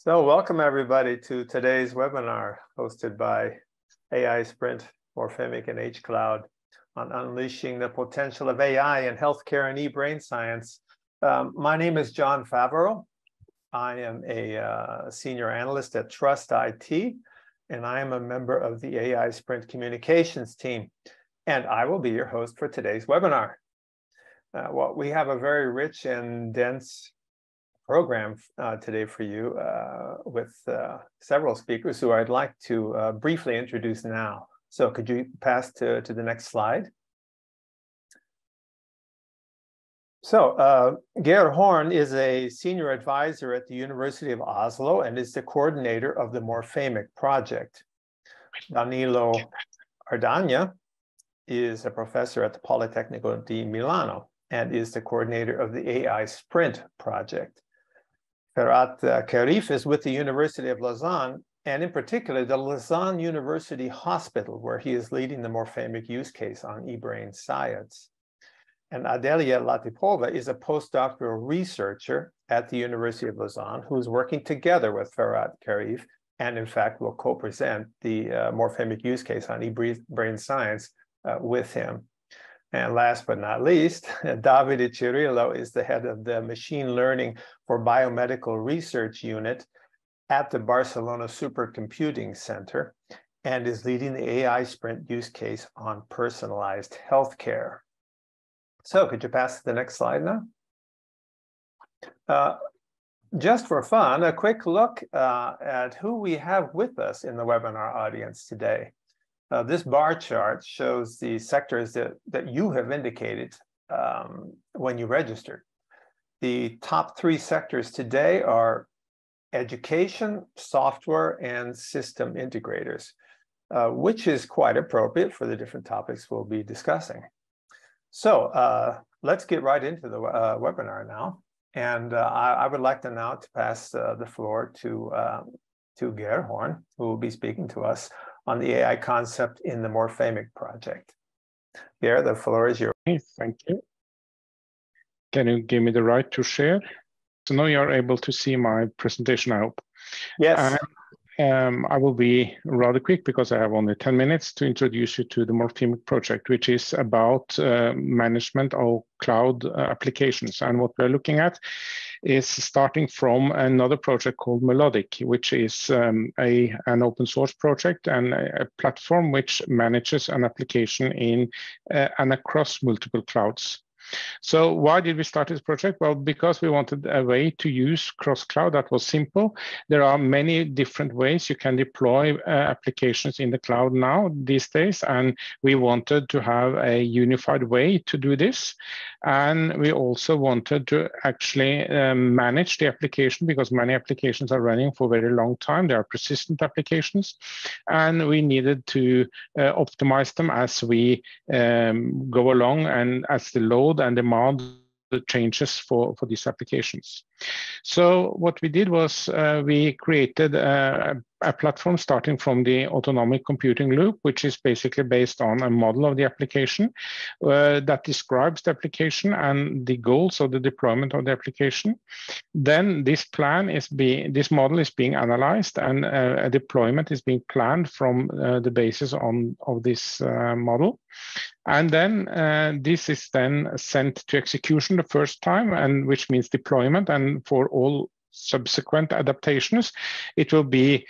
So welcome everybody to today's webinar hosted by AI-SPRINT, Morphemic, and H-Cloud on unleashing the potential of AI in healthcare and e-Brainscience. My name is John Favaro. I am a senior analyst at Trust IT, and I am a member of the AI-SPRINT communications team, and I will be your host for today's webinar. Well, we have a very rich and dense program today for you with several speakers who I'd like to briefly introduce now. So could you pass to the next slide? So Geir is a senior advisor at the University of Oslo and is the coordinator of the Morphemic project. Danilo Ardagna is a professor at the Politecnico di Milano and is the coordinator of the AI-SPRINT project. Ferath Kherif is with the University of Lausanne, and in particular, the Lausanne University Hospital, where he is leading the Morphemic use case on e-Brainscience. And Adeliya Latypova is a postdoctoral researcher at the University of Lausanne who is working together with Ferath Kherif, and in fact will co-present the Morphemic use case on e-Brainscience with him. And last but not least, Davide Cirillo is the head of the Machine Learning for Biomedical Research Unit at the Barcelona Supercomputing Center and is leading the AI-SPRINT use case on personalized healthcare. So could you pass to the next slide now? Just for fun, a quick look at who we have with us in the webinar audience today. This bar chart shows the sectors that you have indicated when you registered. The top 3 sectors today are education, software, and system integrators, which is quite appropriate for the different topics we'll be discussing. So let's get right into the webinar now. And I would like to now pass the floor to Geir, who will be speaking to us on the AI concept in the Morphemic project. Geir, the floor is yours. Thank you. Can you give me the right to share? So now you're able to see my presentation, I hope. Yes. I will be rather quick because I have only 10 minutes to introduce you to the Morphemic project, which is about management of cloud applications. And what we're looking at is starting from another project called Melodic, which is an open source project and a platform which manages an application in and across multiple clouds. So why did we start this project? Well, because we wanted a way to use cross-cloud that was simple. There are many different ways you can deploy applications in the cloud now these days, and we wanted to have a unified way to do this. And we also wanted to actually manage the application because many applications are running for a very long time. They are persistent applications, and we needed to optimize them as we go along and as the load and demand the changes for these applications. So what we did was we created a platform starting from the autonomic computing loop, which is basically based on a model of the application that describes the application and the goals of the deployment of the application. Then this model is being analyzed, and a deployment is being planned from the basis of this model. And then this is then sent to execution the first time, and which means deployment. And for all subsequent adaptations, it will be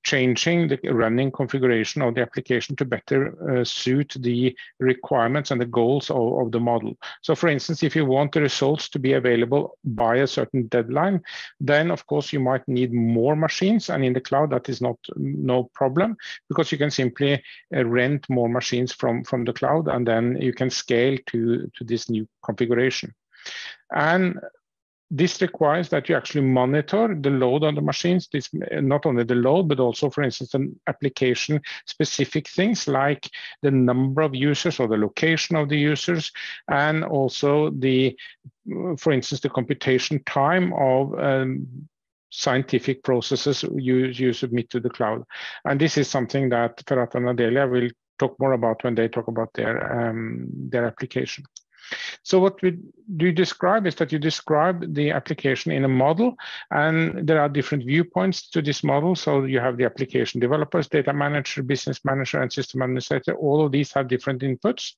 changing the running configuration of the application to better suit the requirements and the goals of the model. So for instance, if you want the results to be available by a certain deadline, then of course you might need more machines, and in the cloud that is no problem, because you can simply rent more machines from the cloud, and then you can scale to this new configuration. And this requires that you actually monitor the load on the machines. This not only the load, but also, for instance, an application-specific things like the number of users or the location of the users, and also for instance, the computation time of scientific processes you submit to the cloud. And this is something that Ferath and Adeliya will talk more about when they talk about their application. So what we do describe is that you describe the application in a model, and there are different viewpoints to this model. So you have the application developers, data manager, business manager, and system administrator. All of these have different inputs.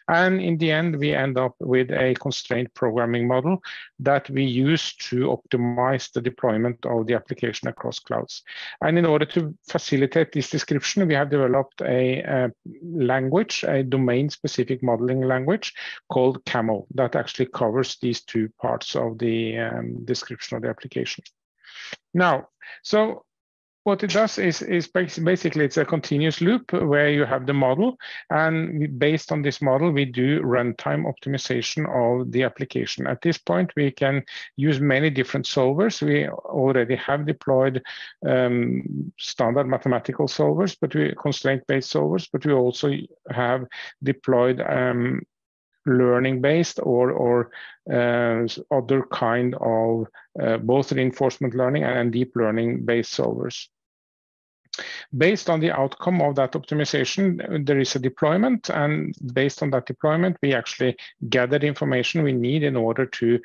And in the end, we end up with a constraint programming model that we use to optimize the deployment of the application across clouds. And in order to facilitate this description, we have developed a language, a domain-specific modeling language called CAML that actually covers these two parts of the description of the application. Now, so what it does is basically it's a continuous loop where you have the model, and based on this model, we do runtime optimization of the application. At this point, we can use many different solvers. We already have deployed standard mathematical solvers, but constraint-based solvers, but we also have deployed learning-based or other kind of both reinforcement learning and deep learning-based solvers. Based on the outcome of that optimization, there is a deployment, and based on that deployment, we actually gather the information we need in order to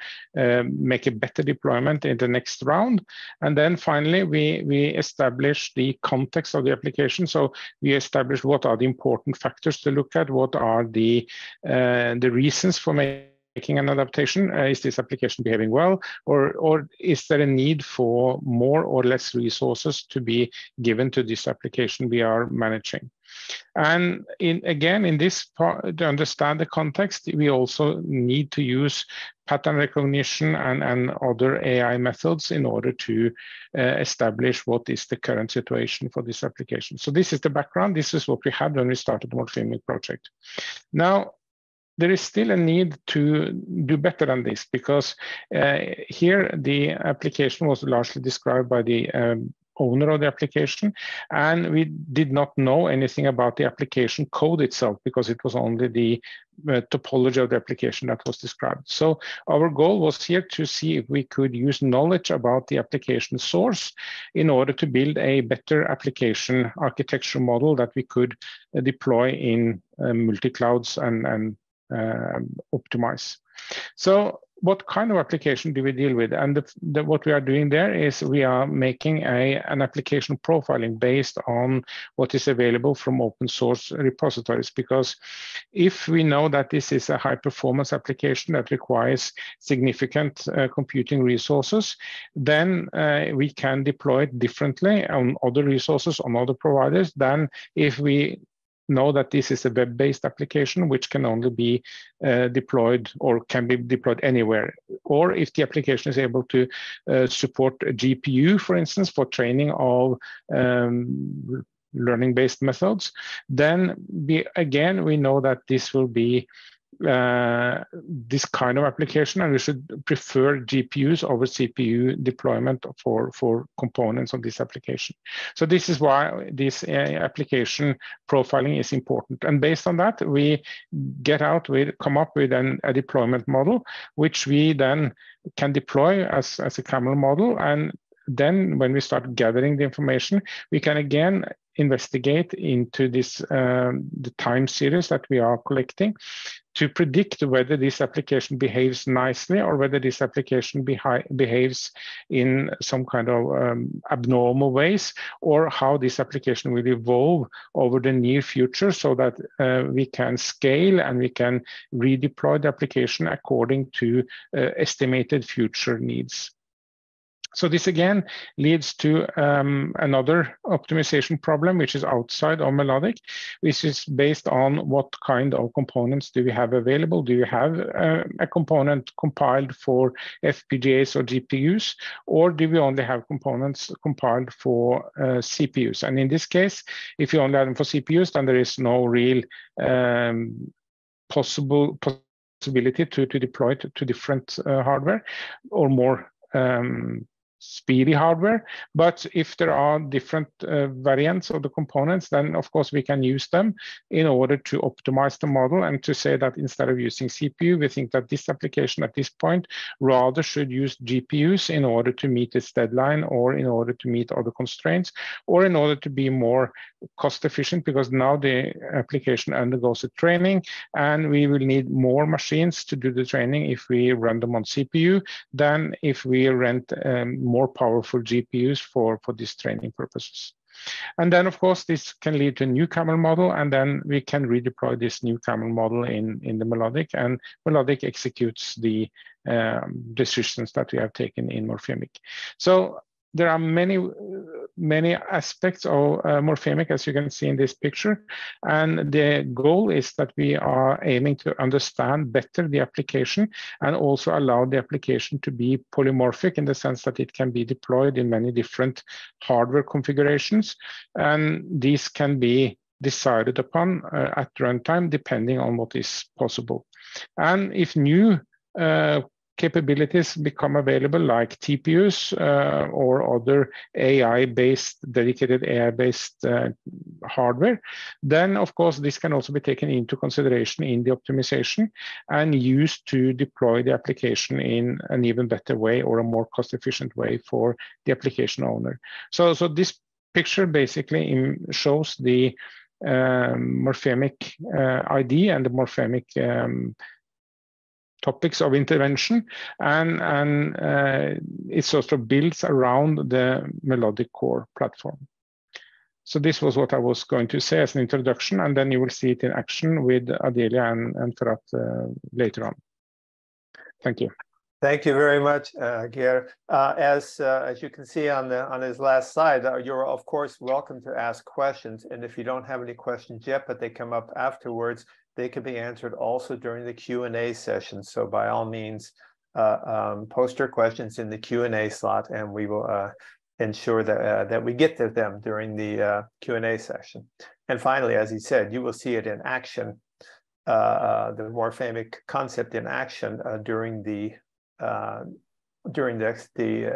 make a better deployment in the next round. And then finally, we establish the context of the application. So we establish what are the important factors to look at, what are the reasons for making an adaptation. Is this application behaving well, or is there a need for more or less resources to be given to this application we are managing? And again, in this part, to understand the context, we also need to use pattern recognition and other AI methods in order to establish what is the current situation for this application. So this is the background. This is what we had when we started the Morphemic project. Now, there is still a need to do better than this, because here the application was largely described by the owner of the application, and we did not know anything about the application code itself because it was only the topology of the application that was described. So our goal was here to see if we could use knowledge about the application source in order to build a better application architecture model that we could deploy in multi-clouds and optimize. So what kind of application do we deal with? And what we are doing there is we are making an application profiling based on what is available from open source repositories, because if we know that this is a high performance application that requires significant computing resources, then we can deploy it differently on other resources, on other providers, than if we know that this is a web-based application which can only be deployed or can be deployed anywhere. Or if the application is able to support a GPU, for instance, for training of learning-based methods, then we know that this will be this kind of application, and we should prefer GPUs over CPU deployment for components of this application. So this is why this application profiling is important. And based on that, we come up with a deployment model, which we then can deploy as a CAML model. And then when we start gathering the information, we can again investigate into this the time series that we are collecting to predict whether this application behaves nicely or whether this application behaves in some kind of abnormal ways, or how this application will evolve over the near future, so that we can scale and we can redeploy the application according to estimated future needs. So this again leads to another optimization problem, which is outside of melodic, which is based on what kind of components do we have available? Do you have a component compiled for FPGAs or GPUs, or do we only have components compiled for CPUs? And in this case, if you only have them for CPUs, then there is no real possibility to deploy to different hardware or more speedy hardware. But if there are different variants of the components, then of course we can use them in order to optimize the model and to say that instead of using CPU, we think that this application at this point rather should use GPUs in order to meet its deadline, or in order to meet other constraints, or in order to be more cost efficient, because now the application undergoes a training and we will need more machines to do the training if we run them on CPU than if we rent more powerful GPUs for these training purposes. And then, of course, this can lead to a new camel model, and then we can redeploy this new camel model in the melodic, and melodic executes the decisions that we have taken in Morphemic. So there are many aspects of Morphemic, as you can see in this picture, and the goal is that we are aiming to understand better the application and also allow the application to be polymorphic in the sense that it can be deployed in many different hardware configurations, and these can be decided upon at runtime depending on what is possible. And if new capabilities become available, like TPUs or other dedicated AI-based hardware, then of course this can also be taken into consideration in the optimization and used to deploy the application in an even better way, or a more cost-efficient way for the application owner. So this picture basically shows the Morphemic ID and the Morphemic topics of intervention, and it sort of builds around the melodic core platform. So this was what I was going to say as an introduction, and then you will see it in action with Adeliya and Ferath later on. Thank you. Thank you very much, Geir. As you can see on his last slide, you're of course welcome to ask questions, and if you don't have any questions yet, but they come up afterwards, they can be answered also during the Q&A session. So by all means, post your questions in the Q&A slot, and we will ensure that we get to them during the Q&A session. And finally, as he said, you will see it in action, the Morphemic concept in action during the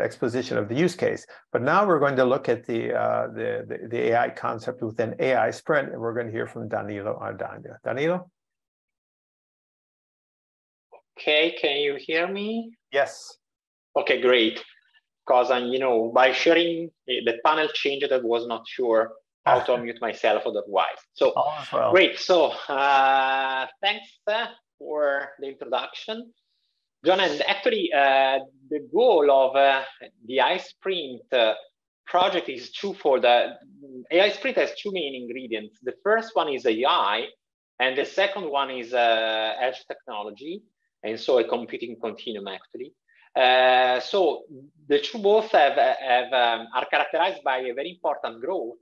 exposition of the use case. But now we're going to look at the AI concept within AI-SPRINT, and we're going to hear from Danilo Ardagna. Danilo? Okay, can you hear me? Yes. Okay, great. Because I'm, by sharing the panel changed, I was not sure how to unmute myself otherwise. So well. Great. So thanks for the introduction, John. And actually, the goal of the AI-SPRINT project is twofold. AI-SPRINT has two main ingredients. The first one is AI, and the second one is edge technology, and so a computing continuum, actually. So the two both are characterized by a very important growth,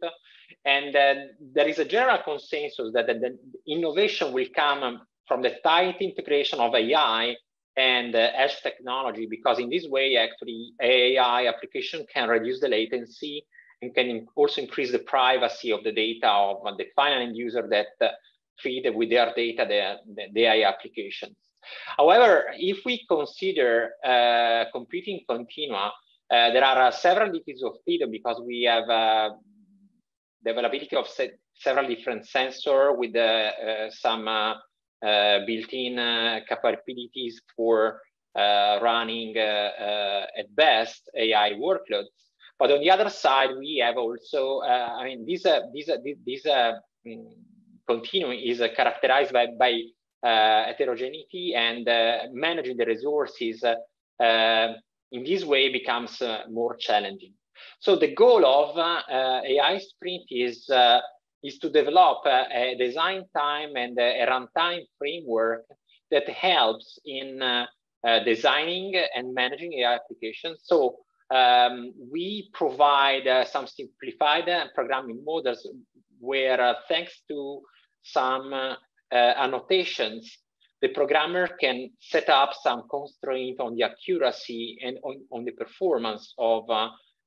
and there is a general consensus that the innovation will come from the tight integration of AI and edge technology, because in this way, actually, AI application can reduce the latency and can also increase the privacy of the data of the final end user that feed with their data the AI applications. However, if we consider computing continua, there are several degrees of freedom, because we have the availability of several different sensors with some built-in capabilities for running at best AI workloads. But on the other side, we have also, this continuum is characterized by heterogeneity, and managing the resources in this way becomes more challenging. So the goal of AI-SPRINT is to develop a design time and a runtime framework that helps in designing and managing AI applications. So we provide some simplified programming models where, thanks to some annotations, the programmer can set up some constraint on the accuracy and on the performance of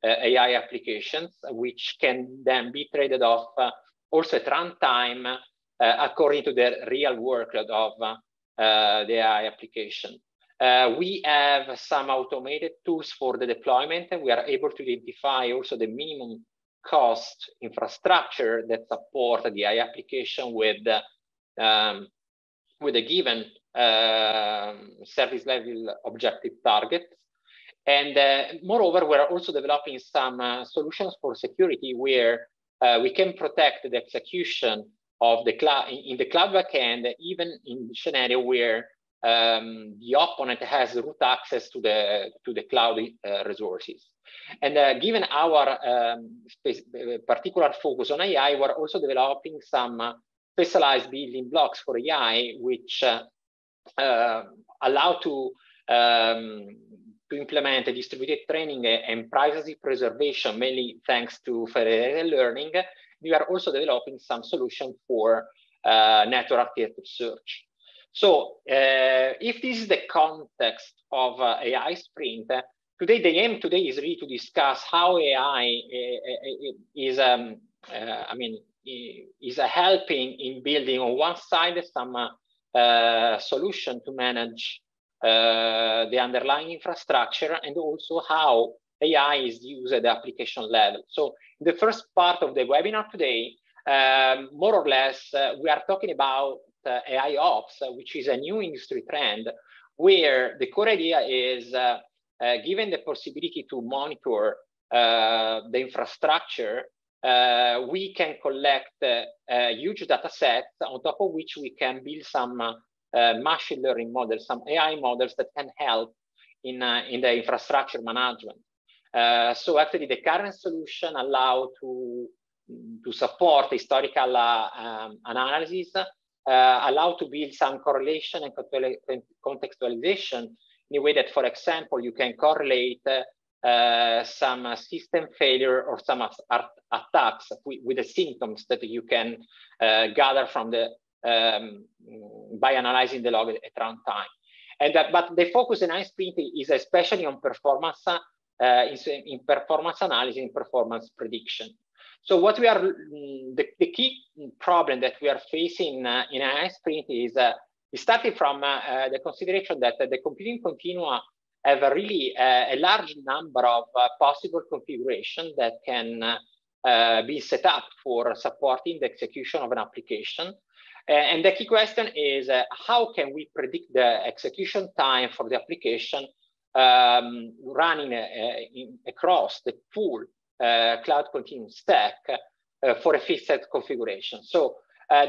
AI applications, which can then be traded off also at runtime according to the real workload of the AI application. We have some automated tools for the deployment, and we are able to identify also the minimum cost infrastructure that support the AI application with a given service level objective target. And moreover, we're also developing some solutions for security where we can protect the execution of the cloud in the cloud backend, even in the scenario where the opponent has root access to the cloud resources. And given our particular focus on AI, we're also developing some specialized building blocks for AI, which allow to implement a distributed training and privacy preservation, mainly thanks to federated learning. We are also developing some solution for network architecture search. So if this is the context of AI-SPRINT, today the aim today is really to discuss how AI is helping in building on one side some solution to manage the underlying infrastructure, and also how AI is used at the application level. So in the first part of the webinar today, more or less, we are talking about AI Ops, which is a new industry trend, where the core idea is given the possibility to monitor the infrastructure, we can collect huge data sets on top of which we can build some machine learning models, some AI models that can help in the infrastructure management. So actually the current solution allow to support historical analysis, allow to build some correlation and contextualization in a way that, for example, you can correlate some system failure or some attacks with the symptoms that you can gather from the by analyzing the log at runtime. And but the focus in AI-SPRINT is especially on performance, in performance analysis and performance prediction. So what we are, the key problem that we are facing in AI-SPRINT is starting from the consideration that the computing continua have a really a large number of possible configurations that can be set up for supporting the execution of an application. And the key question is how can we predict the execution time for the application running across the full cloud continuum stack for a fixed configuration. So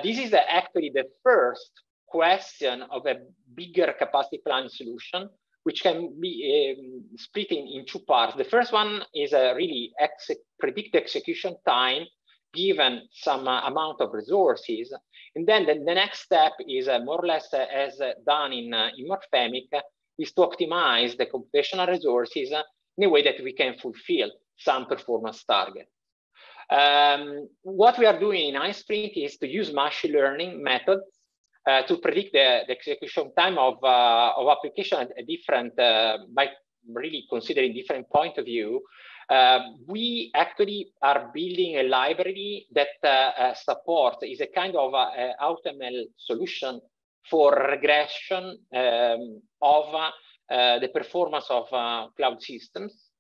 this is actually the first question of a bigger capacity planning solution, which can be split in two parts. The first one is really predict the execution time given some amount of resources. And then the next step is more or less as done in Morphemic, is to optimize the computational resources in a way that we can fulfill some performance target. What we are doing in AI-SPRINT is to use machine learning methods to predict the execution time of application at a different, by really considering different point of view. We actually are building a library that supports, is a kind of AutoML solution for regression of the performance of cloud systems.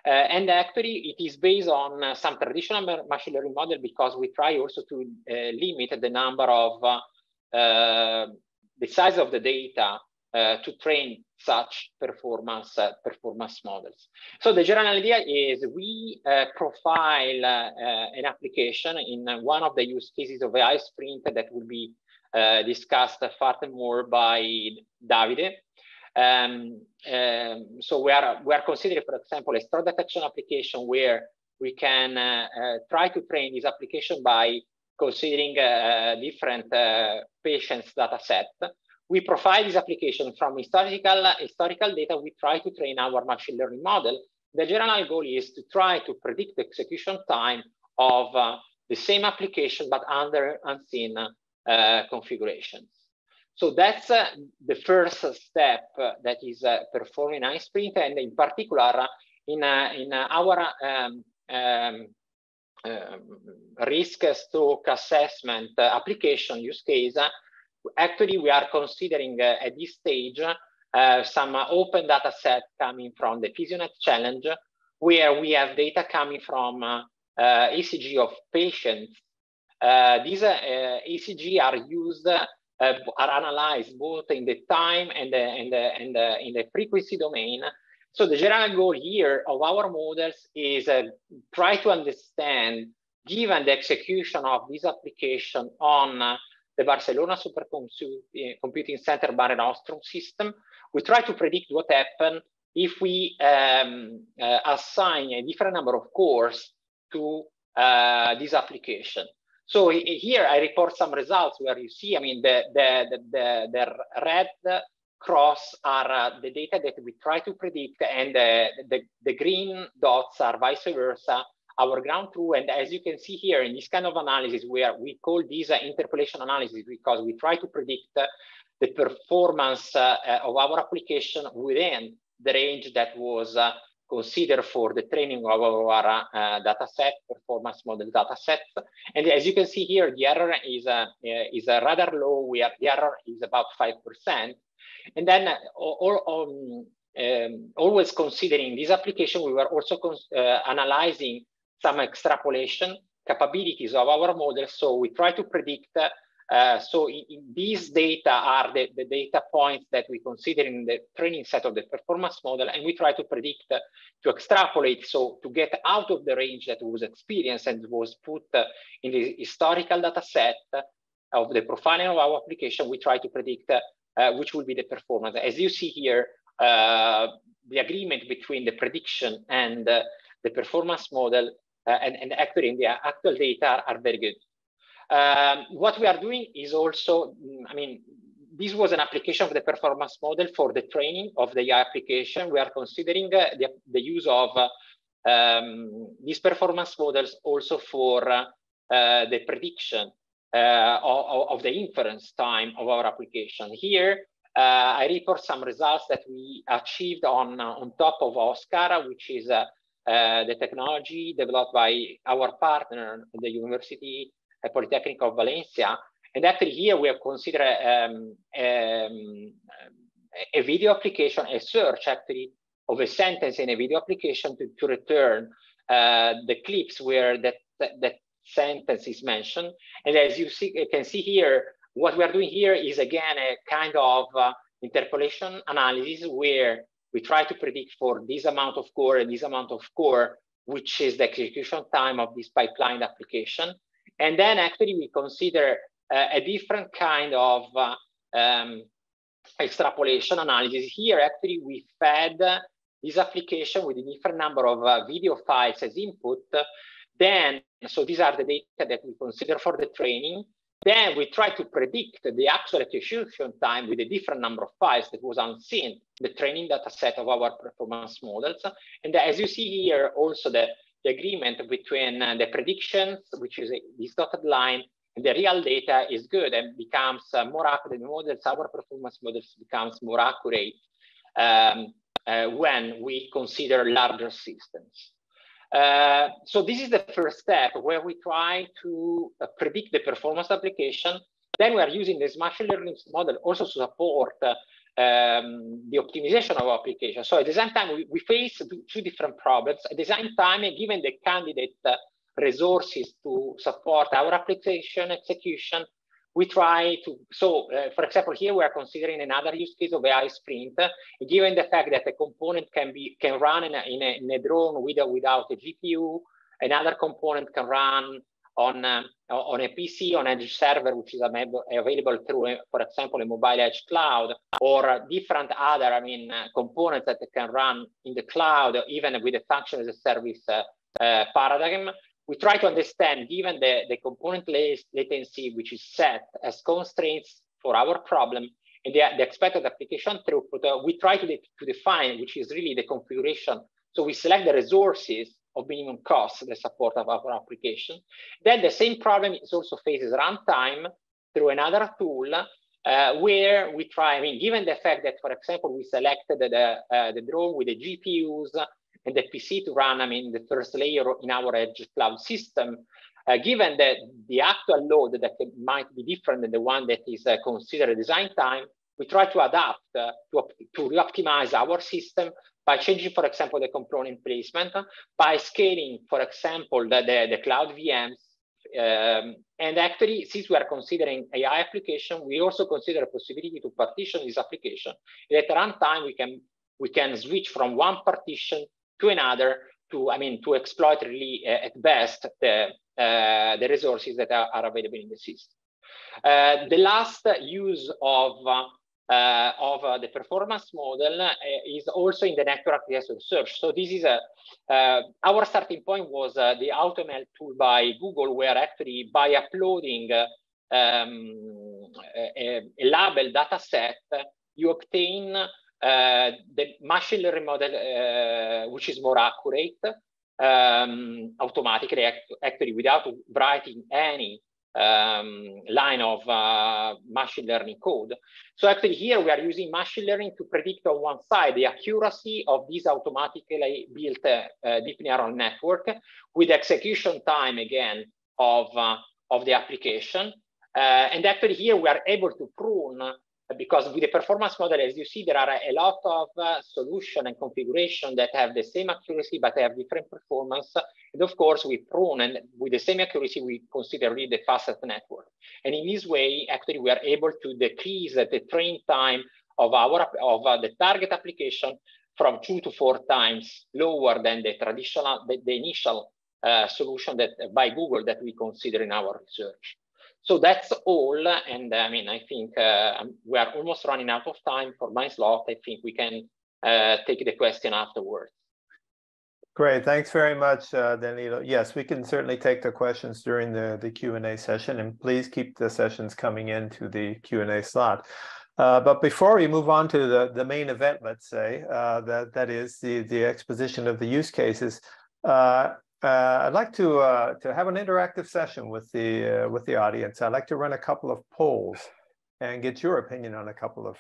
And actually, it is based on some traditional machine learning model, because we try also to limit the number of the size of the data to train such performance models. So the general idea is we profile an application in one of the use cases of AI-SPRINT that will be discussed furthermore by Davide. So we are considering, for example, a strain detection application where we can try to train this application by considering different patients' data set. We profile this application from historical data. We try to train our machine learning model. The general goal is to try to predict the execution time of the same application, but under unseen configurations. So that's the first step that is performed in AI-SPRINT, and in particular in our risk stroke assessment application use case. Actually, we are considering at this stage some open data set coming from the PhysioNet challenge, where we have data coming from ECG of patients. These ECG are used, are analyzed both in the time and in the frequency domain. So the general goal here of our models is try to understand, given the execution of this application on the Barcelona Supercomputing Center Barre Nostrum system, we try to predict what happens if we assign a different number of cores to this application. So here I report some results where you see, I mean, the red cross are the data that we try to predict, and the green dots are vice versa, our ground truth. And as you can see here in this kind of analysis, where we call this interpolation analysis, because we try to predict the performance of our application within the range that was considered for the training of our data set, performance model data set. And as you can see here, the error is rather low. The error is about 5%. And then always considering this application, we were also analyzing some extrapolation capabilities of our model. So we try to predict, so these data are the data points that we consider in the training set of the performance model, and we try to predict, to extrapolate, so to get out of the range that was experienced and was put in the historical data set of the profiling of our application. We try to predict which will be the performance. As you see here, the agreement between the prediction and the performance model and actually in the actual data are very good. What we are doing is also, I mean, this was an application of the performance model for the training of the AI application. We are considering the use of these performance models also for the prediction of the inference time of our application. Here, I report some results that we achieved on top of OSCAR, which is the technology developed by our partner, the University Politecnico of Valencia. And actually here we have considered a video application, a search actually of a sentence in a video application to return the clips where that sentence is mentioned. And as you can see here, what we are doing here is again a kind of interpolation analysis where we try to predict for this amount of core and this amount of core, which is the execution time of this pipeline application. And then actually we consider a different kind of extrapolation analysis. Here actually we fed this application with a different number of video files as input. Then, so these are the data that we consider for the training. Then we try to predict the actual execution time with a different number of files that was unseen, the training data set of our performance models. And as you see here, also the agreement between the predictions, which is this dotted line, and the real data is good and becomes more accurate. The models, our performance models becomes more accurate when we consider larger systems. So this is the first step where we try to predict the performance application. Then we are using this machine learning model also to support the optimization of our application. So at the same time, we face two different problems. At the same time, given the candidate resources to support our application execution, we try to, so for example, here we are considering another use case of AI-SPRINT, given the fact that a component can run in a drone with or without a GPU, another component can run on a PC, on edge server, which is available through, for example, a mobile edge cloud, or different other, components that can run in the cloud, even with a function as a service paradigm. We try to understand, given the component latency, which is set as constraints for our problem, and the expected application throughput, we try to define, which is really the configuration. So we select the resources of minimum cost, the support of our application. Then the same problem is also faces runtime through another tool, where we try, given the fact that, for example, we selected the drone with the GPUs, and the PC to run, the first layer in our edge cloud system, given that the actual load that might be different than the one that is considered design time, we try to adapt to re-optimize our system by changing, for example, the component placement, by scaling, for example, the cloud VMs. And actually, since we are considering AI application, we also consider a possibility to partition this application. At runtime, we can switch from one partition to another to exploit really at best the resources that are available in the system. The last use of the performance model is also in the network architecture search. So this is our starting point was the AutoML tool by Google, where actually by uploading a label data set, you obtain the machine learning model, which is more accurate, automatically, actually without writing any line of machine learning code. So actually here we are using machine learning to predict on one side the accuracy of this automatically built deep neural network with execution time again of the application. And actually here we are able to prune, because with the performance model, as you see, there are a lot of solution and configuration that have the same accuracy, but have different performance. And of course, we prune, and with the same accuracy, we consider really the fastest network. And in this way, actually, we are able to decrease the train time of the target application from 2 to 4 times lower than the traditional, the initial solution that by Google that we consider in our research. So that's all, and I think we are almost running out of time for my slot. I think we can take the question afterwards. Great, thanks very much, Danilo. Yes, we can certainly take the questions during the Q&A session, and please keep the sessions coming into the Q&A slot. But before we move on to the main event, let's say, that is the exposition of the use cases, I'd like to have an interactive session with the audience. I'd like to run a couple of polls and get your opinion on a couple of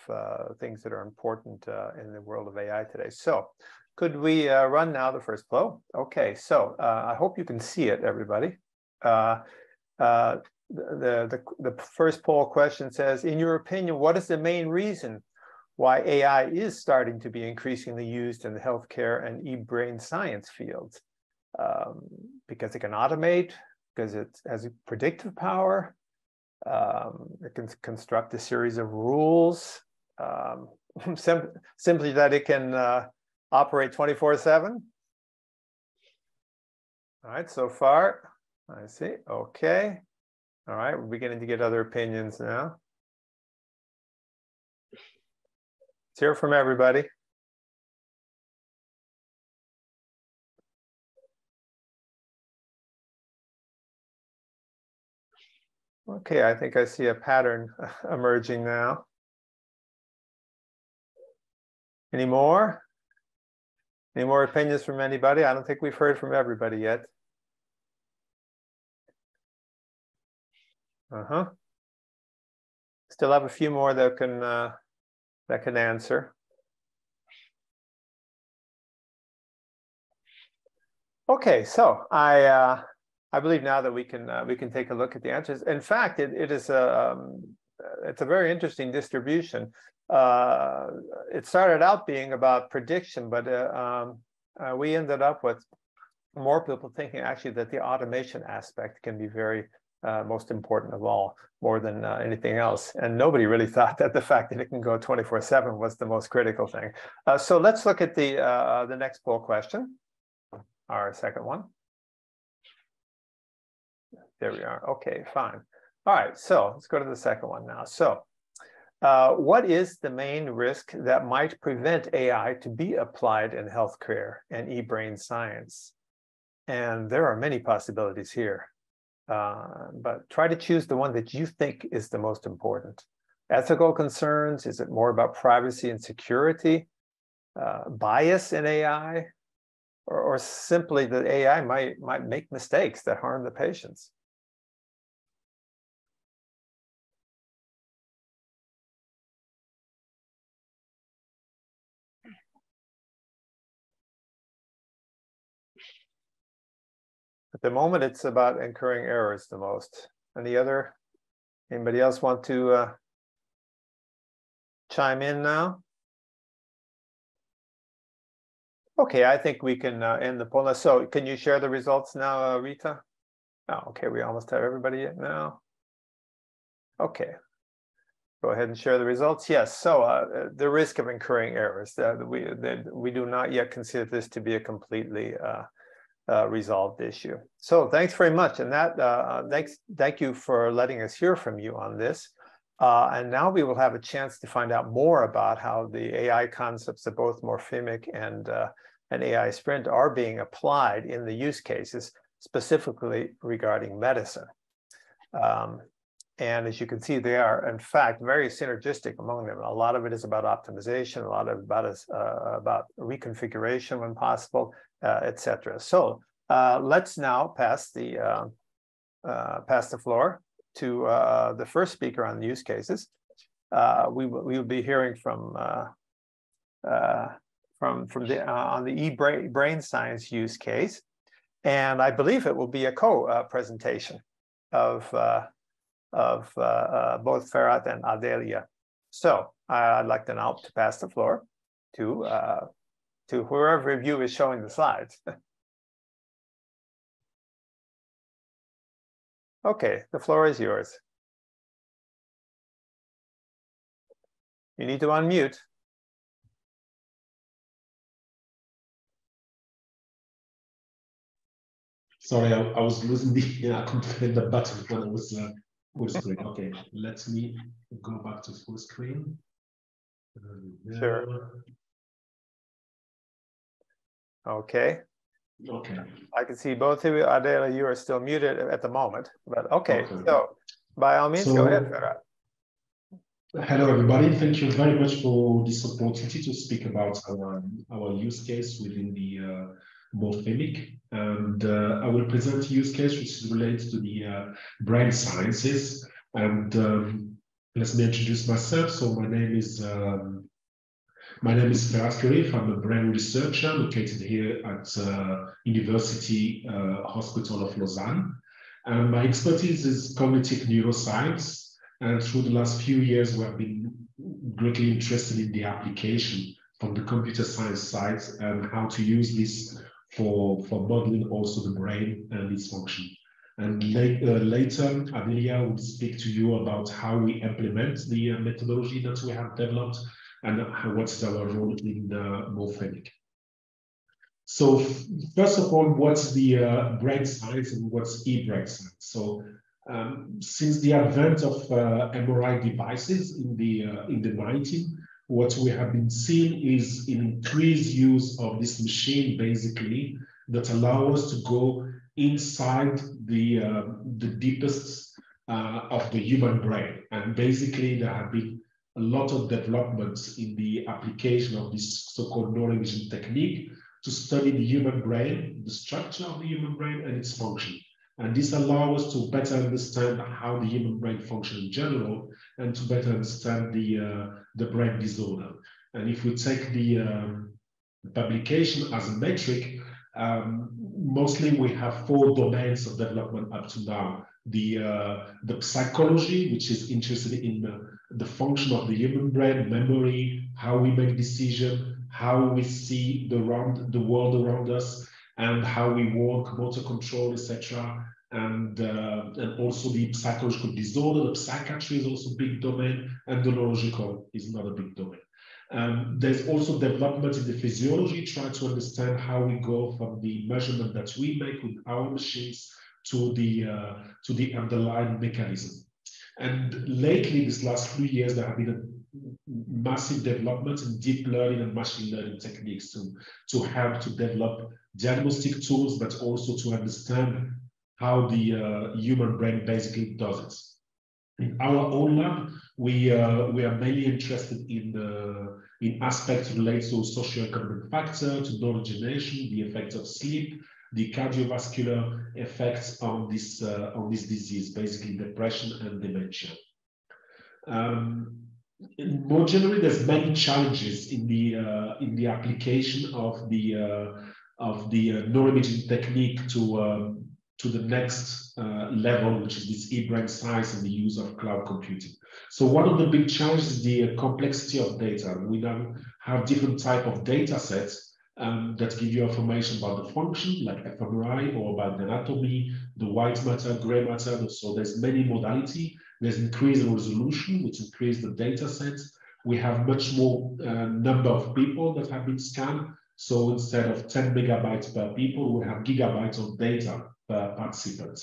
things that are important in the world of AI today. So could we run now the first poll? Okay, so I hope you can see it, everybody. The first poll question says, in your opinion, what is the main reason why AI is starting to be increasingly used in the healthcare and e-Brainscience fields? Because it can automate, because it has a predictive power, it can construct a series of rules, simply that it can operate 24/7. All right, so far, I see, okay. All right, we're beginning to get other opinions now. Let's hear from everybody. Okay, I think I see a pattern emerging now. Any more? Any more opinions from anybody? I don't think we've heard from everybody yet. Still have a few more that can answer. Okay, so I believe now that we can take a look at the answers. In fact, it's a very interesting distribution. It started out being about prediction, but we ended up with more people thinking actually that the automation aspect can be very most important of all, more than anything else. And nobody really thought that the fact that it can go 24/7 was the most critical thing. So let's look at the next poll question, our second one. There we are. Okay, fine. All right, so let's go to the second one now. So what is the main risk that might prevent AI to be applied in healthcare and e-Brainscience? And there are many possibilities here, but try to choose the one that you think is the most important. Ethical concerns? Is it more about privacy and security? Bias in AI? Or simply that AI might make mistakes that harm the patients? At the moment, it's about incurring errors the most. Anybody else want to chime in now? Okay, I think we can end the poll. So can you share the results now, Rita? Oh, okay, we almost have everybody now. Okay. Go ahead and share the results. Yes, so the risk of incurring errors, we do not yet consider this to be a completely resolved issue. So thanks very much, and thank you for letting us hear from you on this. And now we will have a chance to find out more about how the AI concepts of both morphemic and AI-SPRINT are being applied in the use cases, specifically regarding medicine. And as you can see, they are, in fact, very synergistic among them. A lot of it is about optimization, a lot of it is about reconfiguration when possible, etc. So let's now pass the floor to the first speaker on the use cases. We will be hearing from on the E-Brainscience use case, and I believe it will be a co-presentation of both Ferath and Adeliya. So I'd like to now pass the floor to whoever of you is showing the slides. Okay, the floor is yours. You need to unmute. Sorry, I was losing I couldn't find the button when I was full screen. Okay, let me go back to full screen. Sure. Okay. Okay. I can see both of you. Adela, you are still muted at the moment, but okay. So by all means, go ahead, Ferath. Hello, everybody. Thank you very much for this opportunity to speak about our use case within the morphemic. And I will present a use case which is related to the brain sciences. And let me introduce myself. So my name is Ferath Kherif. I'm a brain researcher located here at University Hospital of Lausanne. And my expertise is cognitive neuroscience. And through the last few years, we have been greatly interested in the application from the computer science side and how to use this for modeling also the brain and its function. And later, Adeliya will speak to you about how we implement the methodology that we have developed and what's our role in morphemic. So first of all, what's the brain science and what's E-Brainscience? So since the advent of MRI devices in the 19th, what we have been seeing is an increased use of this machine, basically, that allow us to go inside the deepest of the human brain. And basically, there have been a lot of developments in the application of this so-called neuroimaging technique to study the human brain, the structure of the human brain, and its function. And this allows us to better understand how the human brain functions in general and to better understand the brain disorder. And if we take the publication as a metric, mostly we have 4 domains of development up to now. The psychology, which is interested in the function of the human brain, memory, how we make decisions, how we see the world around us, and how we work, motor control, etc. And also the psychological disorder, the psychiatry is also a big domain, and the neurological is another big domain. There's also development in the physiology, trying to understand how we go from the measurement that we make with our machines to the underlying mechanism. And lately, this last few years, there have been a massive development in deep learning and machine learning techniques to help to develop diagnostic tools, but also to understand how the human brain basically does it. In our own lab, we are mainly interested in aspects related to socioeconomic factor, to neurodegeneration, the effects of sleep, the cardiovascular effects on this disease, basically depression and dementia. More generally, there's many challenges in the application of the neuroimaging technique to to the next level, which is this E-Brainscience and the use of cloud computing. So one of the big challenges is the complexity of data. We now have different type of data sets that give you information about the function, like fMRI, or about the anatomy, the white matter, gray matter. So there's many modality. There's increase in resolution, which increase the data sets. We have much more number of people that have been scanned. So instead of 10 megabytes per people, we have gigabytes of data per participant.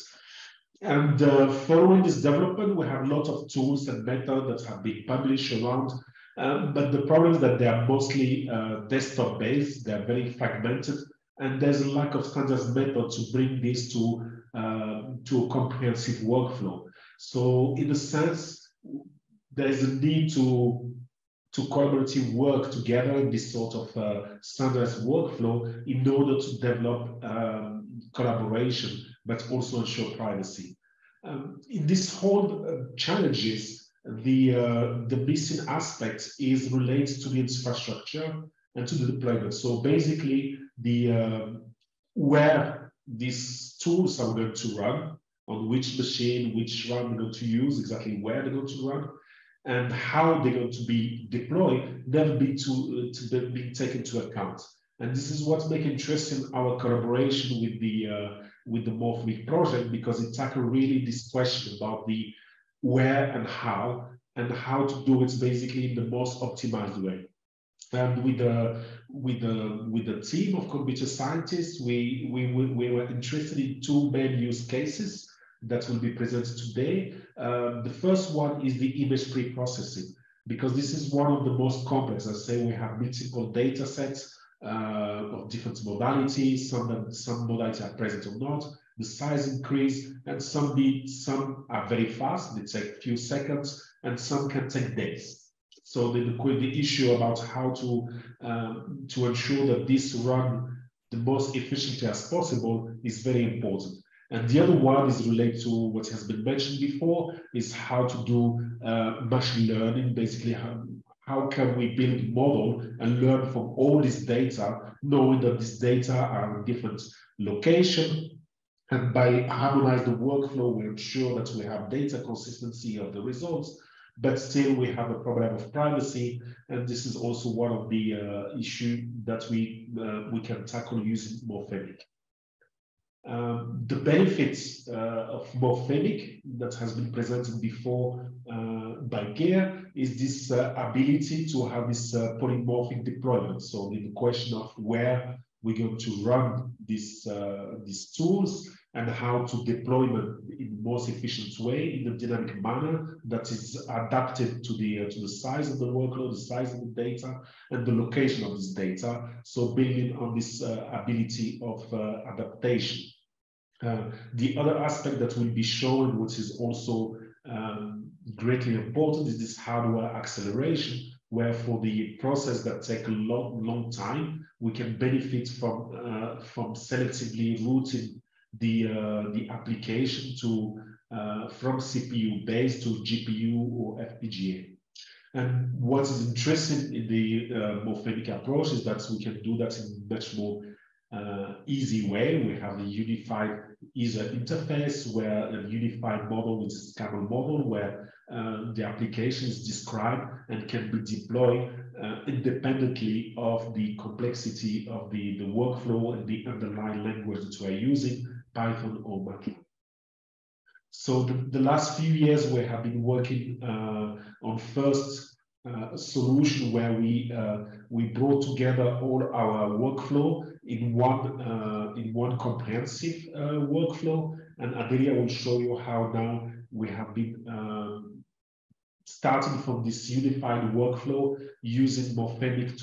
And following this development, we have a lot of tools and methods that have been published around. But the problem is that they are mostly desktop-based. They are very fragmented, and there's a lack of standard method to bring this to a comprehensive workflow. So, in a sense, there is a need to collaboratively work together in this sort of standardized workflow in order to develop collaboration, but also ensure privacy. In this whole challenges, the missing aspect is related to the infrastructure and to the deployment. So basically, where these tools are going to run, on which machine, which RAM they're going to use, exactly where they're going to run, and how they're going to be deployed, never be taken into account. And this is what makes interesting our collaboration with the Morphemic project, because it tackles really this question about the where and how to do it basically in the most optimized way. And with the team of computer scientists, we were interested in two main use cases that will be presented today. The first one is the image pre-processing, because this is one of the most complex. I say we have multiple data sets of different modalities. Some modalities are present or not. The size increase, and some are very fast. They take a few seconds, and some can take days. So the issue about how to ensure that this run the most efficiently as possible is very important. And the other one is related to what has been mentioned before, is how to do machine learning. Basically, how can we build a model and learn from all this data, knowing that this data are in different locations. And by harmonizing the workflow, we ensure that we have data consistency of the results, but still we have a problem of privacy. And this is also one of the issues that we can tackle using Morphemic. The benefits of Morphemic that has been presented before by Geir is this ability to have this polymorphic deployment. So the question of where we're going to run these tools and how to deploy them in the most efficient way in a dynamic manner that is adapted to the size of the workload, the size of the data, and the location of this data. So building on this ability of adaptation. The other aspect that will be shown, which is also greatly important, is this hardware acceleration, where for the process that take a long time, we can benefit from selectively routing the application to from CPU based to GPU or FPGA. And what is interesting in the Morphemic approach is that we can do that in a much more easy way. We have a unified user interface, where a unified model, which is a camel model, where the application is described and can be deployed independently of the complexity of the workflow and the underlying language that we are using, Python or MATLAB. So the last few years we have been working on first solution where we brought together all our workflow in one comprehensive workflow, and Adeliya will show you how now we have been starting from this unified workflow using Morphemic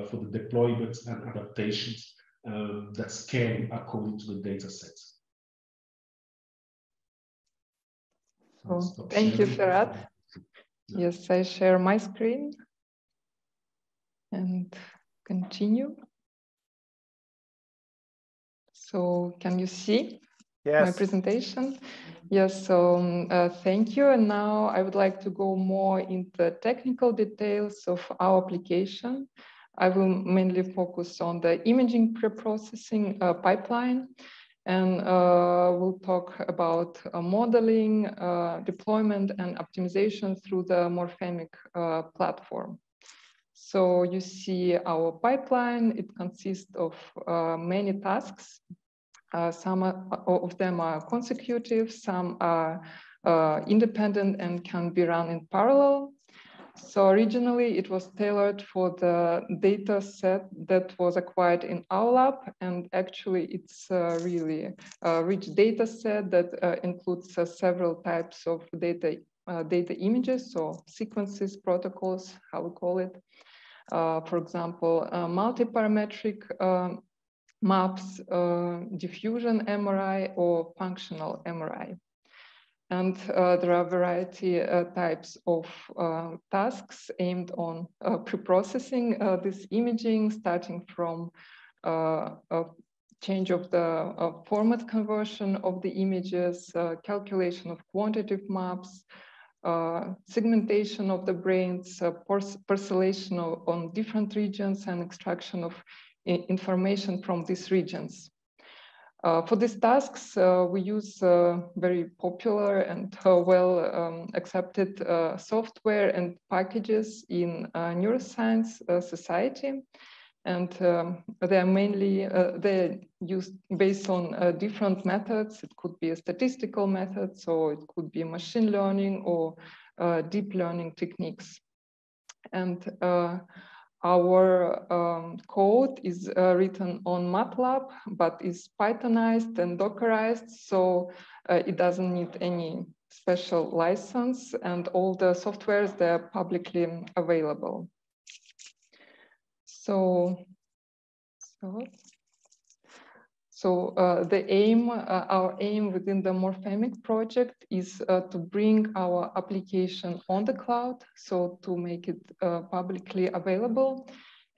for the deployment and adaptations that scale according to the data set. So, thank you, Ferath. Yes, I share my screen and continue. So can you see my presentation? Yes, so thank you. And now I would like to go more into technical details of our application. I will mainly focus on the imaging pre-processing pipeline. And we'll talk about modeling, deployment, and optimization through the Morphemic platform. So you see our pipeline. It consists of many tasks. Some of them are consecutive, some are independent and can be run in parallel. So originally it was tailored for the data set that was acquired in our lab, and actually it's really a rich data set that includes several types of data images, so sequences, protocols, how we call it. For example, multi-parametric maps, diffusion MRI, or functional MRI. And there are a variety types of tasks aimed on pre-processing this imaging, starting from a change of the format conversion of the images, calculation of quantitative maps, segmentation of the brains, parcellation on different regions, and extraction of information from these regions. For these tasks, we use very popular and well accepted software and packages in neuroscience society. And they're mainly, they're used based on different methods. It could be a statistical method, so it could be machine learning or deep learning techniques. And our code is written on MATLAB, but is Pythonized and Dockerized, so it doesn't need any special license, and all the softwares, they're publicly available. The aim, our aim within the Morphemic project is to bring our application on the cloud, so to make it publicly available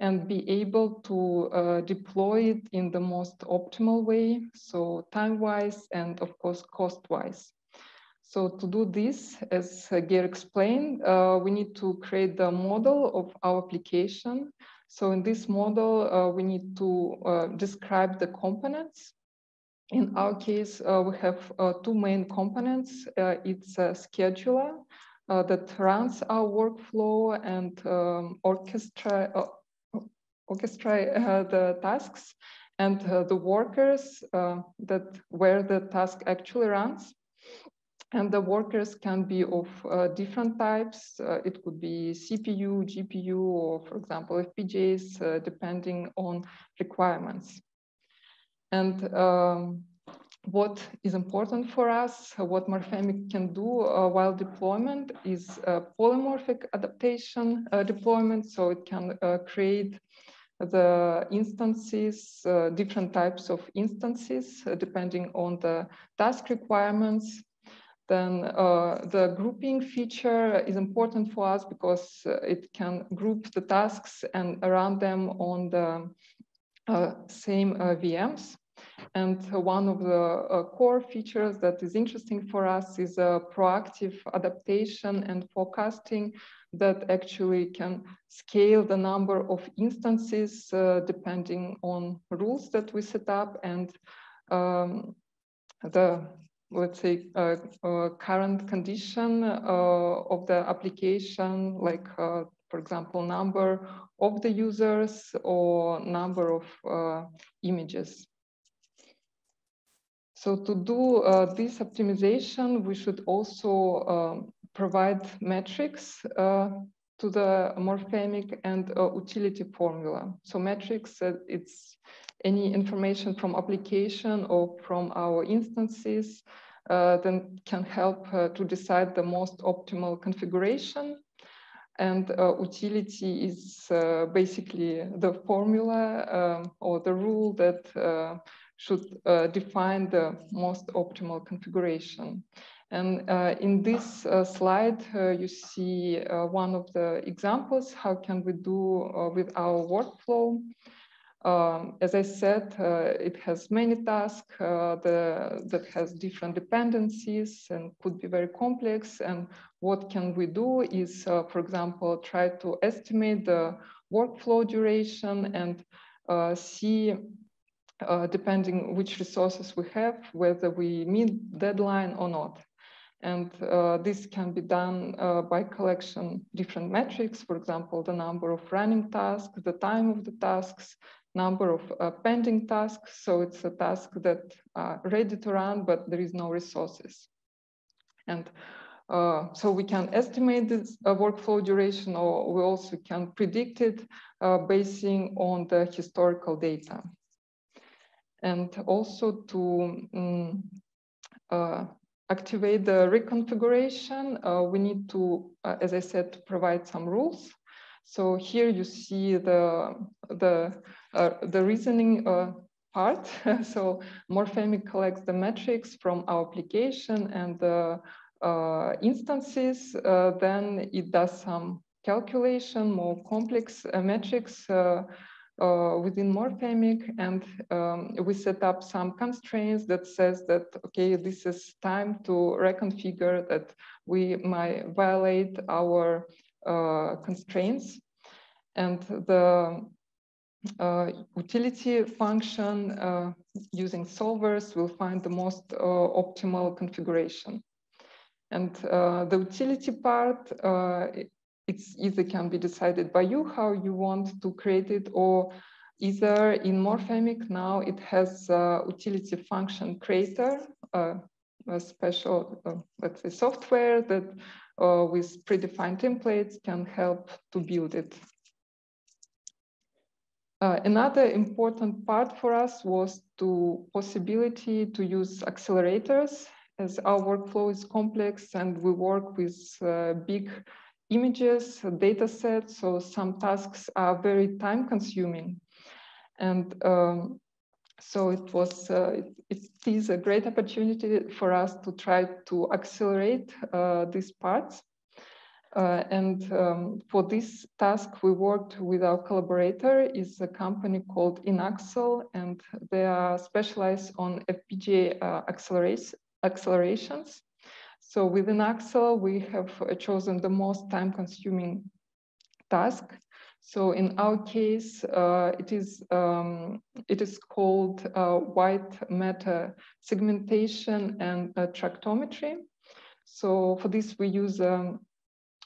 and be able to deploy it in the most optimal way, so time-wise and of course cost-wise. So to do this, as Geir explained, we need to create the model of our application. So in this model, we need to describe the components. In our case, we have two main components. It's a scheduler that runs our workflow and orchestrate the tasks, and the workers where the task actually runs. And the workers can be of different types. It could be CPU, GPU, or for example, FPGAs, depending on requirements. And what is important for us, what Morphemic can do while deployment is polymorphic adaptation deployment. So it can create the instances, different types of instances, depending on the task requirements. Then the grouping feature is important for us because it can group the tasks and run them on the same VMs. And one of the core features that is interesting for us is proactive adaptation and forecasting that actually can scale the number of instances depending on rules that we set up and the, let's say, current condition of the application, like, for example, number of the users or number of images. So to do this optimization, we should also provide metrics to the Morphemic and utility formula. So metrics, it's any information from application or from our instances then can help to decide the most optimal configuration. And utility is basically the formula or the rule that should define the most optimal configuration. And in this slide, you see one of the examples, how can we do with our workflow. As I said, it has many tasks that has different dependencies and could be very complex. And what can we do is, for example, try to estimate the workflow duration and see depending which resources we have, whether we meet deadline or not. And this can be done by collection different metrics, for example, the number of running tasks, the time of the tasks, number of pending tasks. So it's a task that are ready to run, but there is no resources. And so we can estimate this workflow duration, or we also can predict it basing on the historical data. And also to activate the reconfiguration, we need to, as I said, to provide some rules. So here you see the reasoning part. So Morphemic collects the metrics from our application and the instances. Then it does some calculation, more complex metrics within Morphemic, and we set up some constraints that says that, okay, this is time to reconfigure, that we might violate our constraints. And the utility function using solvers will find the most optimal configuration. And the utility part, it's either can be decided by you how you want to create it, or either in Morphemic now it has utility function creator, a special, let's say, software that with predefined templates can help to build it. Another important part for us was the possibility to use accelerators, as our workflow is complex and we work with big images, data sets, so some tasks are very time consuming. And so it is a great opportunity for us to try to accelerate these parts. And for this task, we worked with our collaborator, is a company called Inaxel, and they are specialized on FPGA accelerations. So within Axel, we have chosen the most time-consuming task. So in our case, it is called white matter segmentation and tractometry. So for this, we use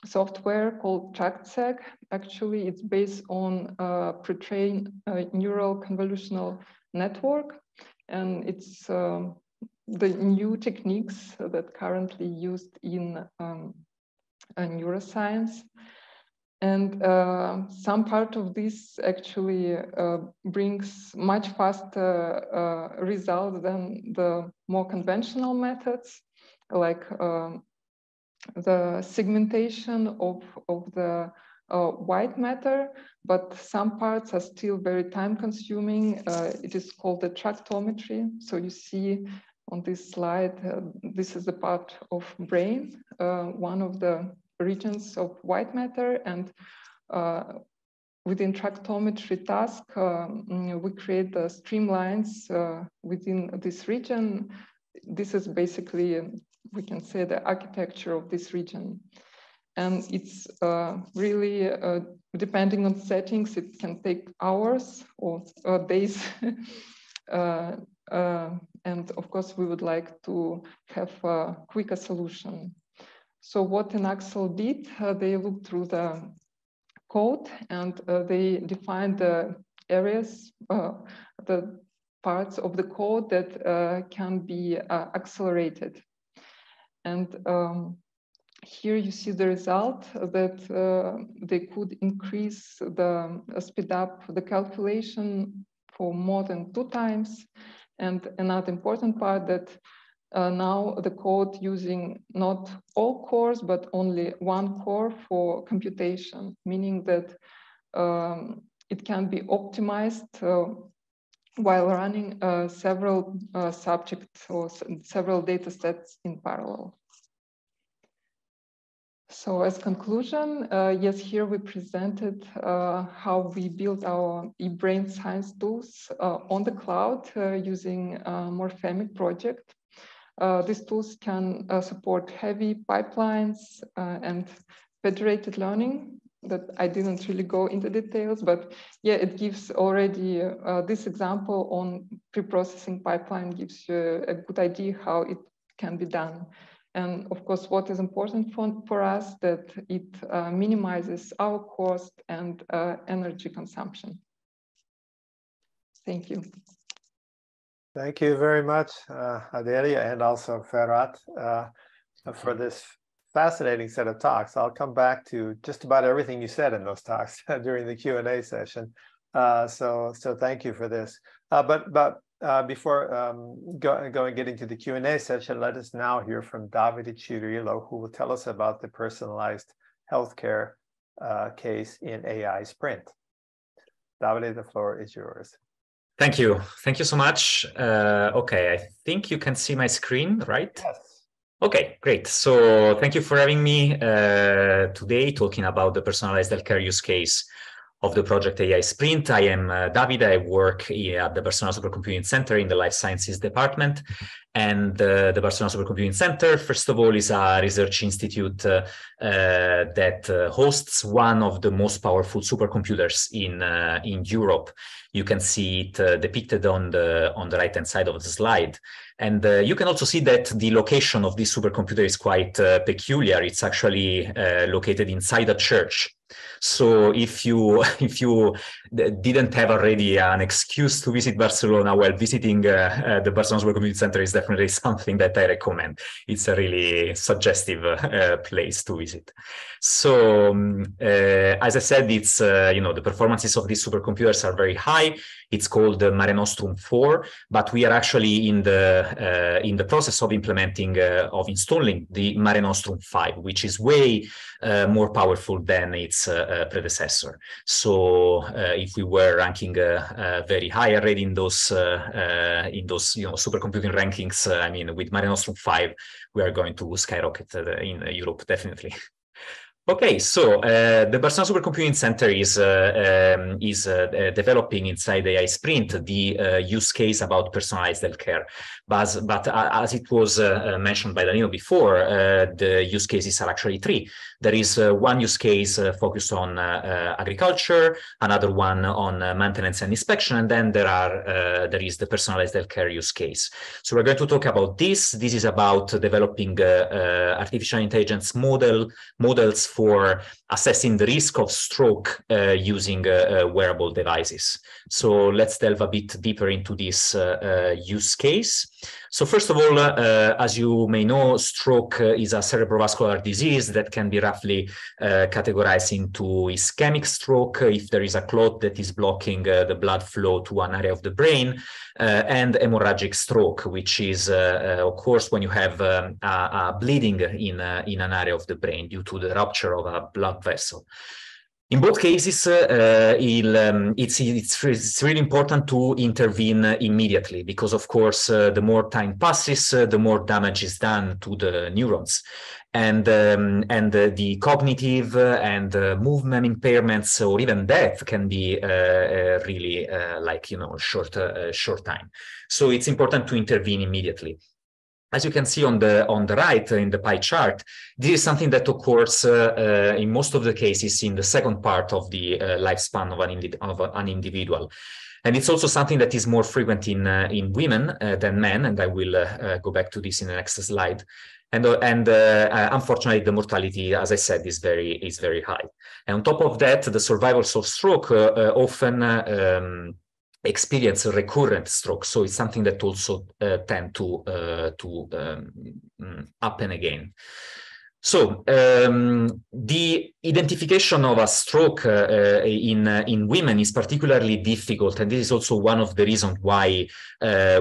software called TractSeg. Actually, it's based on pre-trained neural convolutional network, and it's the new techniques that currently used in neuroscience. And some part of this actually brings much faster results than the more conventional methods, like the segmentation of the white matter, but some parts are still very time consuming. It is called the tractometry. So you see on this slide, this is the part of brain, one of the regions of white matter, and within tractometry task, we create the streamlines within this region. This is basically, we can say, the architecture of this region. And it's really, depending on settings, it can take hours or days. And of course, we would like to have a quicker solution. So what Inaxel did, they looked through the code and they defined the areas, the parts of the code that can be accelerated. And here you see the result that they could increase the speed up the calculation for more than 2 times. And another important part that now the code using not all cores, but only one core for computation, meaning that it can be optimized while running several subjects or several data sets in parallel. So as conclusion, yes, here we presented how we built our E-Brainscience tools on the cloud using Morphemic project. These tools can support heavy pipelines and federated learning. that I didn't really go into details, but yeah, it gives already this example on pre-processing pipeline gives you a good idea how it can be done. And of course, what is important for us that it minimizes our cost and energy consumption. Thank you. Thank you very much, Adeliya, and also Ferath, for this fascinating set of talks. I'll come back to just about everything you said in those talks during the Q&A session. So thank you for this. But before getting to the Q&A session, let us now hear from Davide Cirillo, who will tell us about the personalized healthcare case in AI-SPRINT. Davide, the floor is yours. Thank you. Thank you so much. Okay, I think you can see my screen, right? Yes. Okay, great. So thank you for having me today talking about the personalized healthcare use case of the project AI-SPRINT. I am Davide. I work at the Barcelona Supercomputing Center in the Life Sciences Department. And the Barcelona Supercomputing Center, first of all, is a research institute that hosts one of the most powerful supercomputers in Europe. You can see it depicted on the right-hand side of the slide. And you can also see that the location of this supercomputer is quite peculiar. It's actually located inside a church. So if you didn't have already an excuse to visit Barcelona, well, visiting the Barcelona Supercomputing Center is definitely something that I recommend. It's a really suggestive place to visit. So as I said, it's the performances of these supercomputers are very high. It's called the Mare Nostrum 4, but we are actually in the process of installing the Mare Nostrum 5, which is way more powerful than its predecessor. So if we were ranking very high already in those supercomputing rankings, I mean, with Mare Nostrum 5, we are going to skyrocket in Europe, definitely. Okay, so the Barcelona Supercomputing Center is developing inside AI-SPRINT the use case about personalized healthcare. But as it was mentioned by Danilo before, the use cases are actually three. There is one use case focused on agriculture, another one on maintenance and inspection, and then there is the personalized healthcare use case. So we're going to talk about this. This is about developing artificial intelligence models for assessing the risk of stroke using wearable devices. So let's delve a bit deeper into this use case. So first of all, as you may know, stroke is a cerebrovascular disease that can be roughly categorized into ischemic stroke, if there is a clot that is blocking the blood flow to an area of the brain, and hemorrhagic stroke, which is, of course, when you have a bleeding in an area of the brain due to the rupture of a blood vessel. In both cases, it's really important to intervene immediately because, of course, the more time passes, the more damage is done to the neurons. And the cognitive and movement impairments or even death can be really short time. So it's important to intervene immediately. As you can see on the right in the pie chart, this is something that occurs in most of the cases in the second part of the lifespan of an individual. And it's also something that is more frequent in women than men, and I will go back to this in the next slide. And unfortunately, the mortality, as I said, is very high. And on top of that, the survivors of stroke often experience a recurrent stroke, so it's something that also tend to happen again. So the identification of a stroke in women is particularly difficult, and this is also one of the reasons why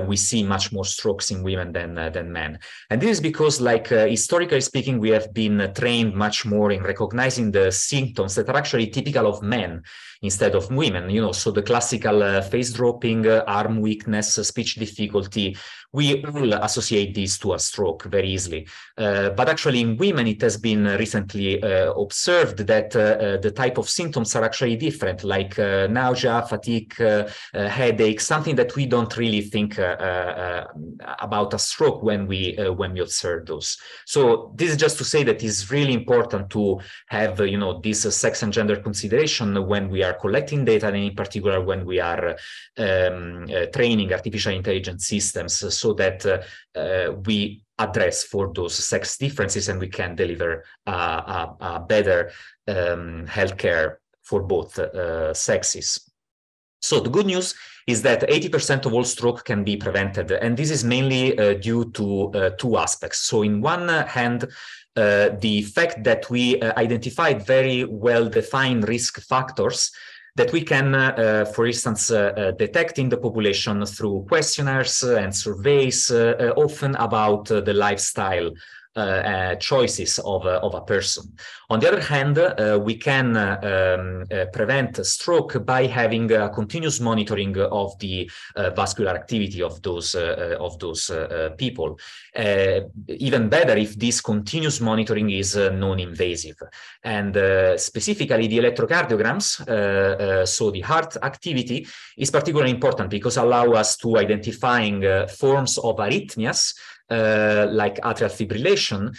we see much more strokes in women than men. And this is because, historically speaking, we have been trained much more in recognizing the symptoms that are actually typical of men instead of women. So the classical face dropping, arm weakness, speech difficulty, we all associate these to a stroke very easily. But actually in women, it has been recently observed that the type of symptoms are actually different, like nausea, fatigue, headache, something that we don't really think about a stroke when we observe those. So this is just to say that it's really important to have this sex and gender consideration when we are collecting data, and in particular when we are training artificial intelligence systems, so that we address for those sex differences and we can deliver a better healthcare for both sexes. So the good news is that 80% of all stroke can be prevented, and this is mainly due to two aspects. So in one hand, the fact that we identified very well-defined risk factors that we can, for instance, detect in the population through questionnaires and surveys, often about the lifestyle choices of a person. On the other hand, we can prevent stroke by having a continuous monitoring of the vascular activity of those people. Even better if this continuous monitoring is non-invasive. And specifically the electrocardiograms, so the heart activity, is particularly important because allow us to identifying forms of arrhythmias like atrial fibrillation,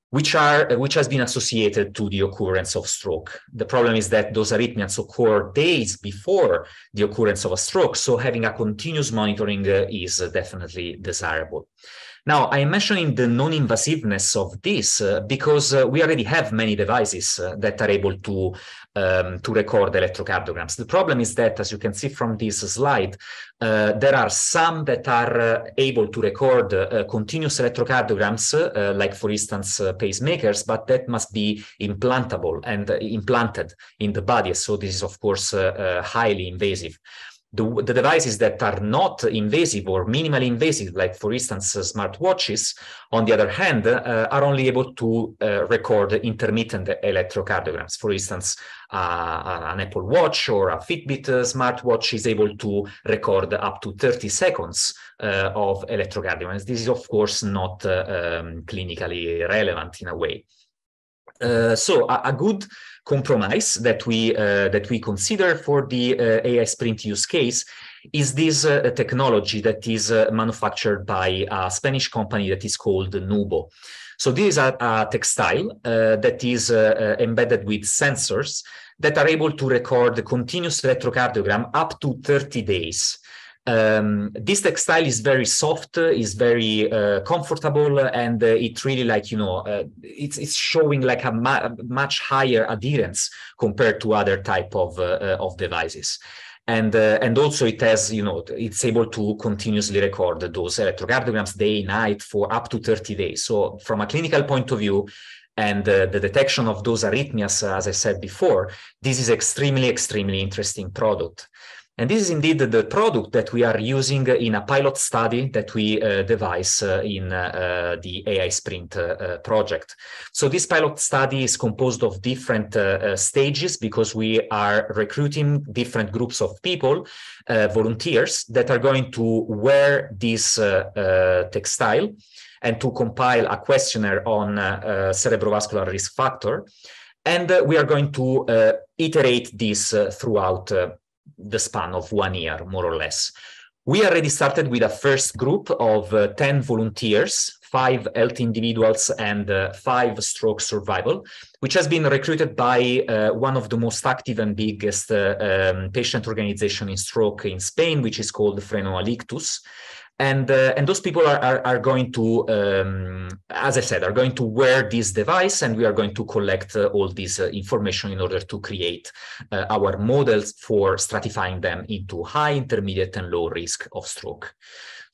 which has been associated to the occurrence of stroke. The problem is that those arrhythmias occur days before the occurrence of a stroke, so having a continuous monitoring is definitely desirable. Now, I am mentioning the non-invasiveness of this because we already have many devices that are able to record electrocardiograms. The problem is that, as you can see from this slide, there are some that are able to record continuous electrocardiograms, like, for instance, pacemakers, but that must be implantable and implanted in the body. So this is, of course, highly invasive. The devices that are not invasive or minimally invasive, like, for instance, smartwatches, on the other hand, are only able to record intermittent electrocardiograms. For instance, an Apple Watch or a Fitbit smartwatch is able to record up to 30 seconds of electrocardiograms. This is, of course, not clinically relevant in a way. So a good compromise that we consider for the AI-SPRINT use case is this technology that is manufactured by a Spanish company that is called Nubo. So this is a textile that is embedded with sensors that are able to record the continuous electrocardiogram up to 30 days. This textile is very soft, is very comfortable, and it really, like, it's showing like a much higher adherence compared to other type of devices. And also it has, it's able to continuously record those electrocardiograms day, night for up to 30 days. So from a clinical point of view, and the detection of those arrhythmias, as I said before, this is extremely, extremely interesting product. And this is indeed the product that we are using in a pilot study that we devise in the AI-SPRINT project. So this pilot study is composed of different stages because we are recruiting different groups of people, volunteers, that are going to wear this textile and to compile a questionnaire on cerebrovascular risk factor. And we are going to iterate this throughout the span of 1 year, more or less. We already started with a first group of 10 volunteers, 5 healthy individuals and 5 stroke survival, which has been recruited by one of the most active and biggest patient organization in stroke in Spain, which is called Freno a Lictus. And those people are going to, as I said, are going to wear this device, and we are going to collect all this information in order to create our models for stratifying them into high, intermediate, and low risk of stroke.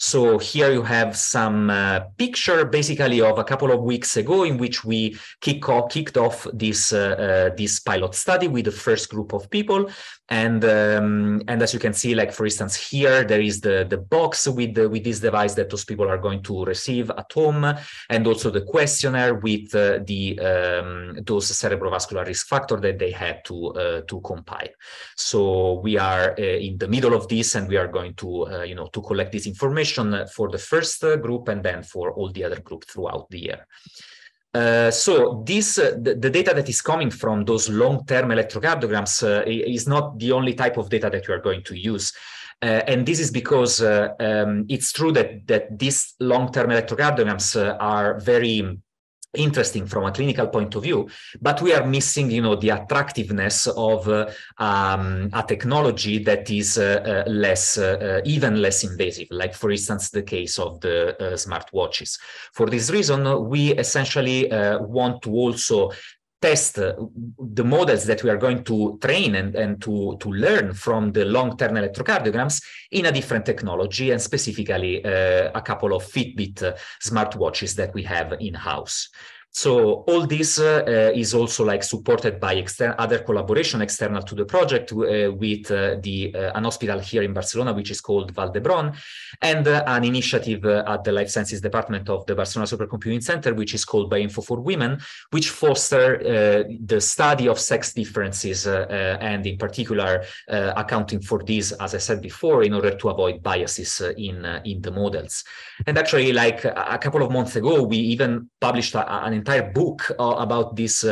So here you have some picture basically of a couple of weeks ago in which we kicked off this pilot study with the first group of people. And as you can see, like, for instance, here there is the box with this device that those people are going to receive at home, and also the questionnaire with those cerebrovascular risk factor that they had to compile. So we are in the middle of this, and we are going to to collect this information for the first group and then for all the other groups throughout the year. So the data that is coming from those long-term electrocardiograms is not the only type of data that you are going to use. And this is because it's true that these long-term electrocardiograms are very interesting from a clinical point of view, but we are missing, the attractiveness of a technology that is even less invasive, like for instance the case of the smartwatches. For this reason, we essentially want to also test the models that we are going to train and to learn from the long-term electrocardiograms in a different technology, and specifically a couple of Fitbit smartwatches that we have in-house. So all this is also supported by other collaboration external to the project with an hospital here in Barcelona, which is called Vall-d'Hebron, and an initiative at the Life Sciences Department of the Barcelona Supercomputing Center, which is called Bioinfo for Women, which foster the study of sex differences and in particular accounting for this, as I said before, in order to avoid biases in the models. And actually, a couple of months ago, we even published an entire book about this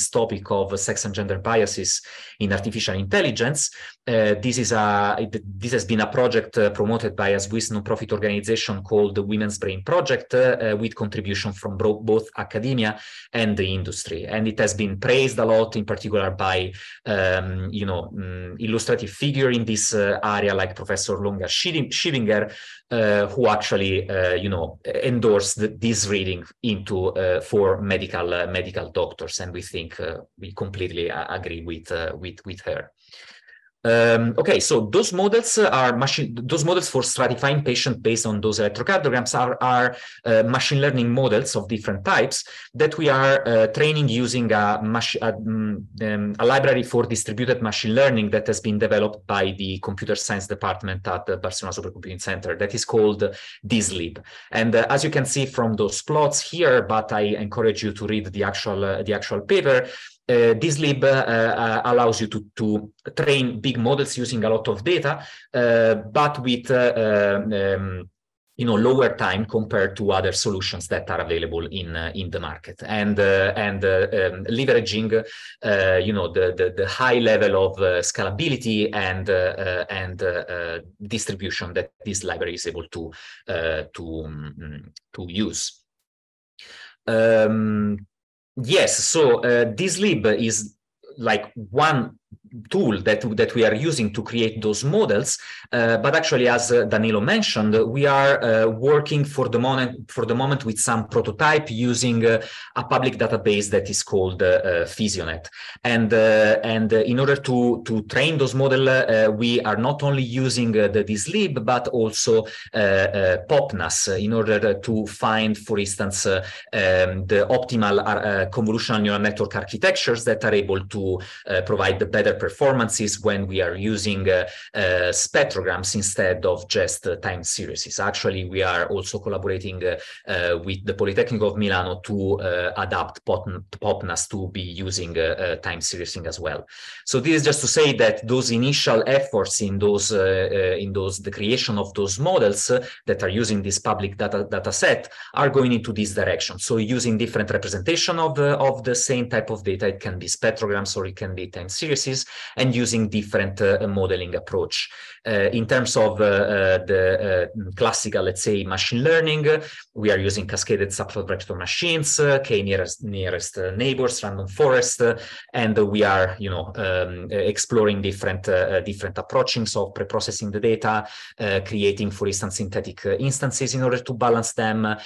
topic of sex and gender biases in artificial intelligence. This has been a project promoted by a Swiss non-profit organization called the Women's Brain Project, with contribution from both academia and the industry. And it has been praised a lot, in particular by illustrative figure in this area, like Professor Longa Schivinger, who actually endorsed this reading for medical doctors, and we think we completely agree with her. Okay, so those models for stratifying patients based on those electrocardiograms are machine learning models of different types that we are training using a library for distributed machine learning that has been developed by the computer science department at the Barcelona Supercomputing Center, that is called DISLib. And as you can see from those plots here, but I encourage you to read the actual paper. DISLib allows you to train big models using a lot of data, but with lower time compared to other solutions that are available in the market, and leveraging the high level of scalability and distribution that this library is able to use. Yes, so DISLib is one tool that we are using to create those models, but actually, as Danilo mentioned, we are working for the moment with some prototype using a public database that is called Physionet, and in order to train those models, we are not only using the DISLib but also POPNAS in order to find, for instance, the optimal convolutional neural network architectures that are able to provide the better performances when we are using spectrograms instead of just time series. Actually, we are also collaborating with the Politecnico of Milano to adapt POPNAS to be using time seriesing as well. So this is just to say that those initial efforts in the creation of those models that are using this public data set are going into this direction. So using different representation of the same type of data, it can be spectrograms or it can be time series, and using different modeling approach. In terms of the classical, let's say, machine learning, we are using cascaded subplot vector machines, k-nearest neighbors, random forest, and we are, exploring different approachings of pre-processing the data, creating, for instance, synthetic instances in order to balance them,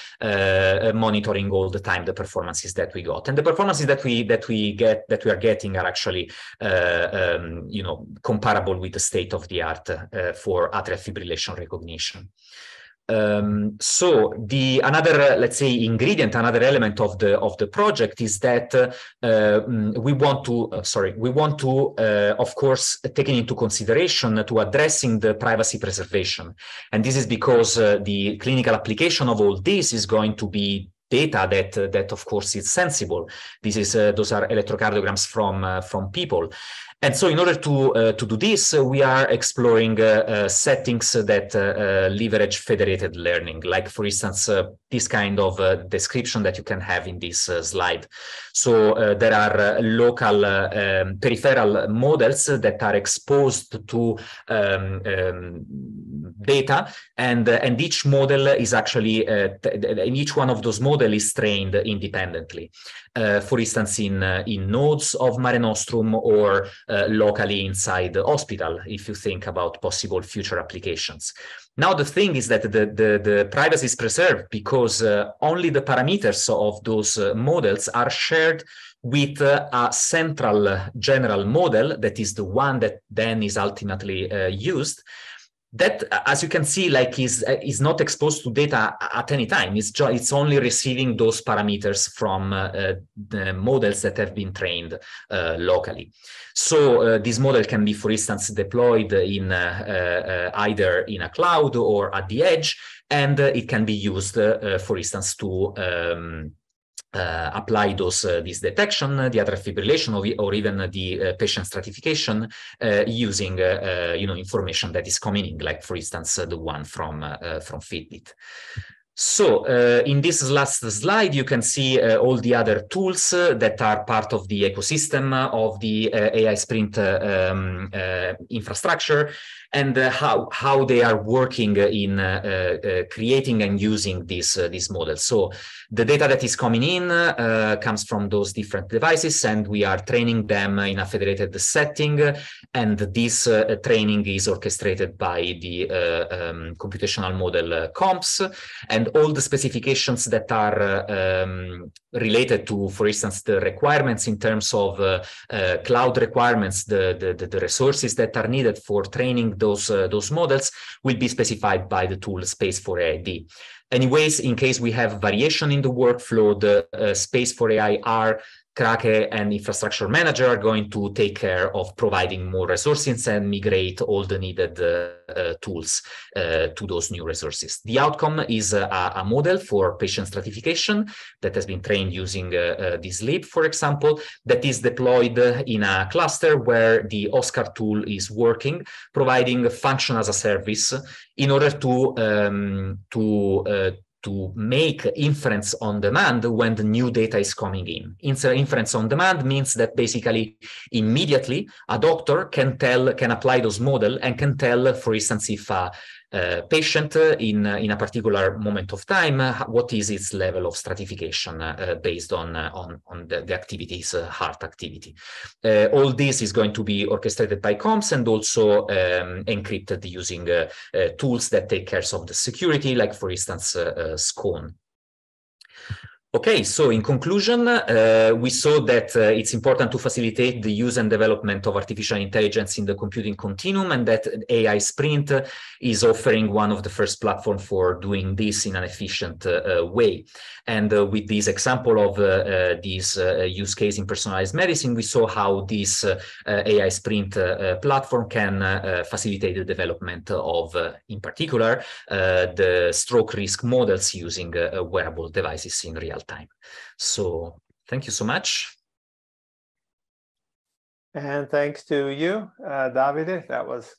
monitoring all the time the performances that we got, and the performances that we are getting are actually comparable with the state of the art for atrial fibrillation recognition. So another, let's say, another element of the project is that we want to, of course, take into consideration to addressing the privacy preservation, and this is because the clinical application of all this is going to be data that of course is sensible. Those are electrocardiograms from people, And so in order to do this, we are exploring settings that leverage federated learning, like, for instance, this kind of description that you can have in this slide. So there are local peripheral models that are exposed to data, and each model is actually, in each one of those models is trained independently. For instance, in nodes of Mare Nostrum, or locally inside the hospital, if you think about possible future applications. Now, the thing is that the privacy is preserved because only the parameters of those models are shared with a central general model that is the one that then is ultimately used. That, as you can see, like is not exposed to data at any time. It's only receiving those parameters from the models that have been trained locally. So this model can be, for instance, deployed in either in a cloud or at the edge, and it can be used, for instance, to apply this detection, the atrial fibrillation, or even the patient stratification using information that is coming in, like, for instance, the one from Fitbit. So in this last slide, you can see all the other tools that are part of the ecosystem of the AI-SPRINT infrastructure, and how they are working in creating and using these models. So the data that is coming in comes from those different devices, and we are training them in a federated setting, and this training is orchestrated by the computational model comps, and all the specifications that are related to, for instance, the requirements in terms of cloud requirements, the resources that are needed for training those models will be specified by the tool Space for AI. Anyways, in case we have variation in the workflow, the Space for AI Krake and Infrastructure Manager are going to take care of providing more resources and migrate all the needed tools to those new resources. The outcome is a model for patient stratification that has been trained using this lib, for example, that is deployed in a cluster where the OSCAR tool is working, providing function as a service in order to make inference on demand when the new data is coming in. Inference on demand means that basically immediately a doctor can apply those models and can tell, for instance, if a patient in a particular moment of time, what is its level of stratification based on the activity's heart activity. All this is going to be orchestrated by comps and also encrypted using tools that take care of the security, like, for instance, SCOAN. Okay, so in conclusion, we saw that it's important to facilitate the use and development of artificial intelligence in the computing continuum, and that AI-SPRINT is offering one of the first platforms for doing this in an efficient way. And with this example of this use case in personalized medicine, we saw how this AI-SPRINT platform can facilitate the development of, in particular, the stroke risk models using wearable devices in real time. So thank you so much. And thanks to you, Davide. That was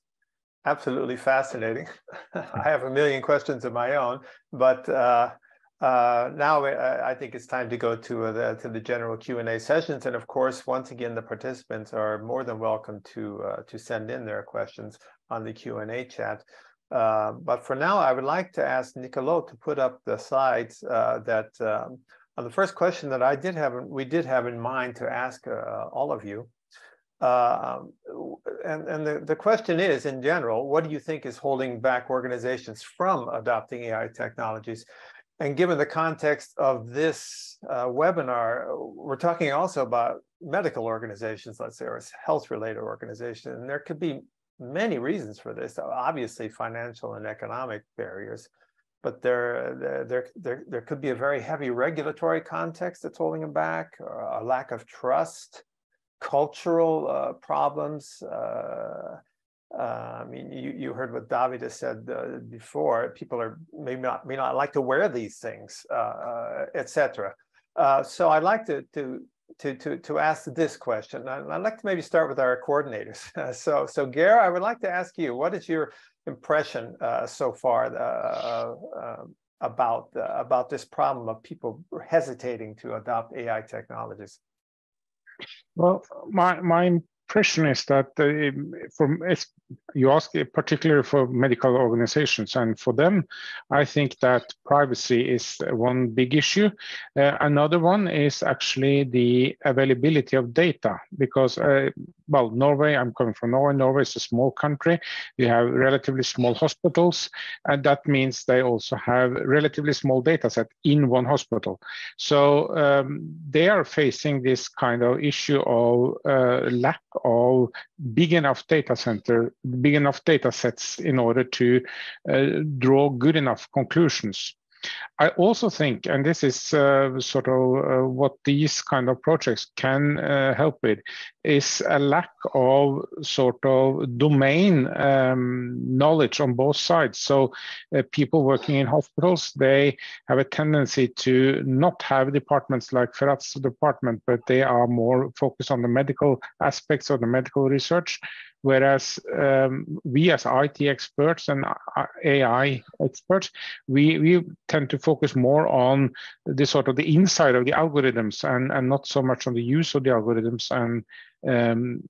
absolutely fascinating. I have a million questions of my own, but now I think it's time to go to the general Q&A sessions. And of course, once again, the participants are more than welcome to send in their questions on the Q&A chat. But for now, I would like to ask Nicolo to put up the slides on the first question that we did have in mind to ask all of you. And the question is, in general, what do you think is holding back organizations from adopting AI technologies? And given the context of this webinar, we're talking also about medical organizations, let's say, or health-related organizations, and there could be many reasons for this. Obviously, financial and economic barriers, but there could be a very heavy regulatory context that's holding them back, or a lack of trust, cultural problems. I mean, you heard what Davide said before. People may not like to wear these things, etc. So I'd like to to ask this question. I'd like to maybe start with our coordinators. So Geir, I would like to ask you, what is your impression so far about this problem of people hesitating to adopt AI technologies? Well, my impression is that you ask particularly for medical organizations, and for them, I think that privacy is one big issue. Another one is actually the availability of data, because well, Norway, I'm coming from Norway. Norway is a small country. We have relatively small hospitals, and that means they also have relatively small data set in one hospital. So they are facing this kind of issue of lack of big enough data sets in order to draw good enough conclusions. I also think, and this is sort of what these kind of projects can help with, is a lack of sort of domain knowledge on both sides. So people working in hospitals, they have a tendency to not have departments like Ferath's department, but they are more focused on the medical aspects of the medical research. Whereas we as IT experts and AI experts, we tend to focus more on the sort of the inside of the algorithms and not so much on the use of the algorithms and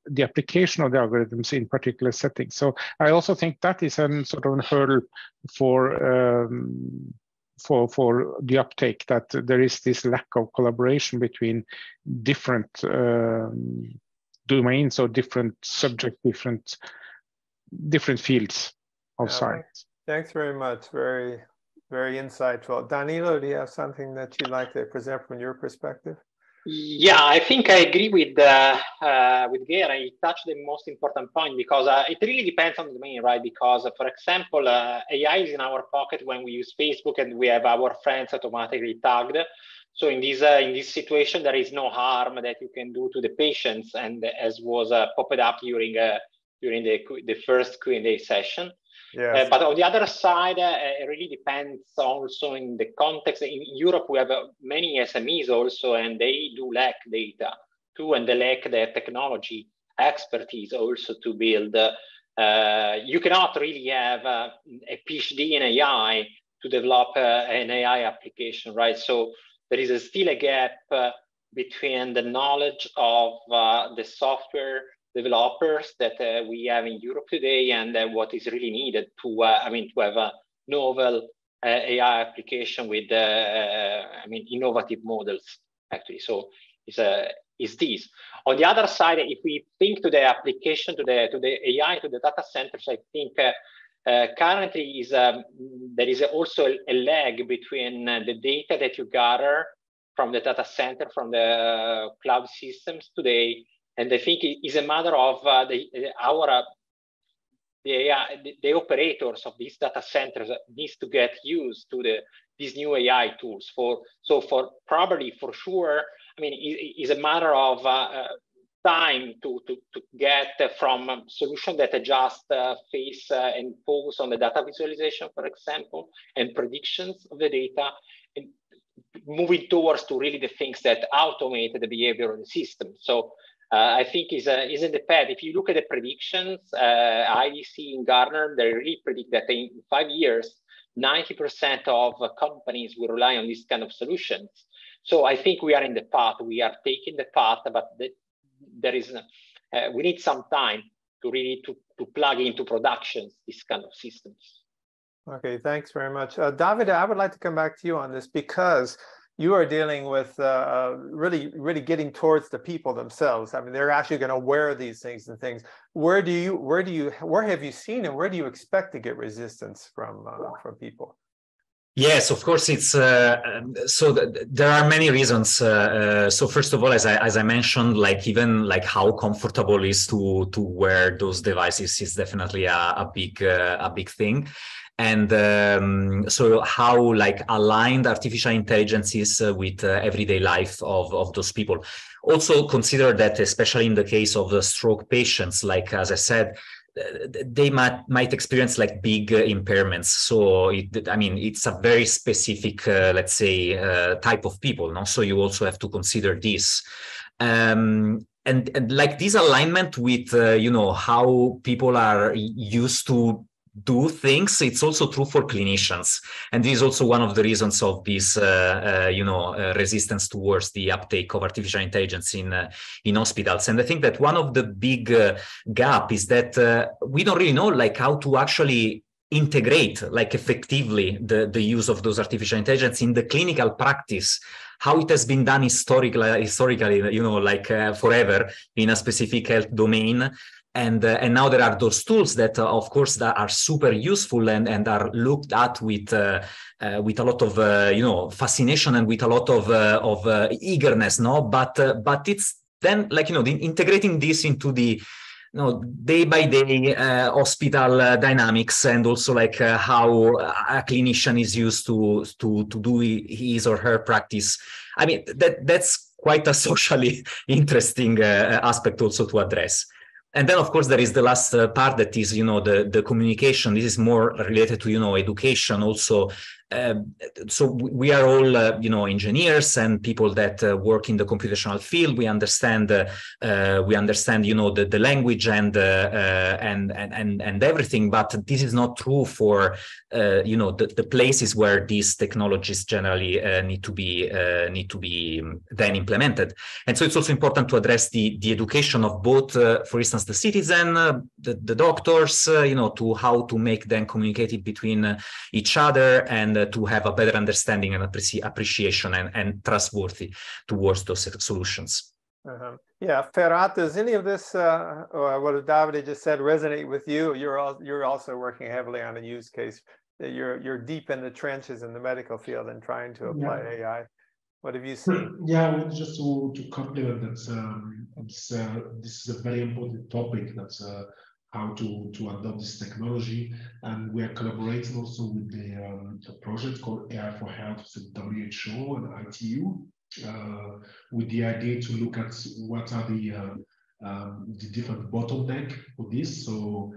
the application of the algorithms in particular settings. So I also think that is a sort of a hurdle for the uptake, that there is this lack of collaboration between different domains or different subject, different fields of science. Thanks very much. Very, very insightful. Danilo, do you have something that you'd like to present from your perspective? Yeah, I think I agree with Geir. I touched the most important point, because it really depends on the domain, right? Because, for example, AI is in our pocket when we use Facebook and we have our friends automatically tagged. So in this situation, there is no harm that you can do to the patients, and as was popped up during the first Q&A session. Yes. But on the other side, it really depends also in the context. In Europe, we have many SMEs also, and they do lack data too, and they lack the technology expertise also to build. You cannot really have a PhD in AI to develop an AI application, right? So there is still a gap between the knowledge of the software developers that we have in Europe today and what is really needed to, to have a novel AI application with, innovative models, actually. So is this. On the other side, if we think to the application, to the AI, to the data centers, I think currently there is also a lag between the data that you gather from the data center, from the cloud systems today, and I think it is a matter of the operators of these data centers needs to get used to these new AI tools. For sure, it is a matter of time to get from solution that just face and focus on the data visualization, for example, and predictions of the data, and moving towards to really the things that automate the behavior of the system. So I think is in the path. If you look at the predictions, IDC and Gartner, they really predict that in 5 years, 90% of companies will rely on these kind of solutions. So I think we are in the path. We are taking the path, but there is we need some time to really to plug into productions these kind of systems. Okay, thanks very much, Davide. I would like to come back to you on this, because you are dealing with really getting towards the people themselves. They're actually going to wear these things and things. Where have you seen and where do you expect to get resistance from people? Yes, of course. It's there are many reasons. So first of all, as I mentioned, even how comfortable is to wear those devices is definitely a big thing. And so how aligned artificial intelligence is with everyday life of those people. Also consider that, especially in the case of the stroke patients, as I said, they might experience big impairments. So it's a very specific, let's say, type of people. No? So you also have to consider this. And like this alignment with, you know, how people are used to do things, it's also true for clinicians. And this is also one of the reasons of this, you know, resistance towards the uptake of artificial intelligence in hospitals. And I think that one of the big gap is that we don't really know like how to actually integrate like effectively the use of those artificial intelligence in the clinical practice, how it has been done historically, you know, like forever in a specific health domain. And now there are those tools that, of course, that are super useful and are looked at with a lot of you know, fascination and with a lot of eagerness, no? But it's then like, you know, integrating this into the, you know, day by day hospital dynamics, and also like how a clinician is used to do his or her practice. I mean, that's quite a socially interesting aspect also to address. And then, of course, there is the last part that is, you know, the communication. This is more related to, you know, education also. So we are all, you know, engineers and people that work in the computational field. We understand, you know, the language and everything. But this is not true for, you know, the places where these technologies generally need to be then implemented. And so it's also important to address the education of both, for instance, the citizen, the doctors, you know, to how to make them communicate between each other, and to have a better understanding and appreciation and trustworthy towards those solutions. Yeah, Ferath, does any of this, what Davide just said, resonate with you? You're also working heavily on a use case. You're deep in the trenches in the medical field and trying to apply AI. What have you seen? Yeah, well, just to complement that, this is a very important topic. That's how to adopt this technology, and we are collaborating also with a project called AI for Health with WHO and ITU, with the idea to look at what are the different bottlenecks for this. So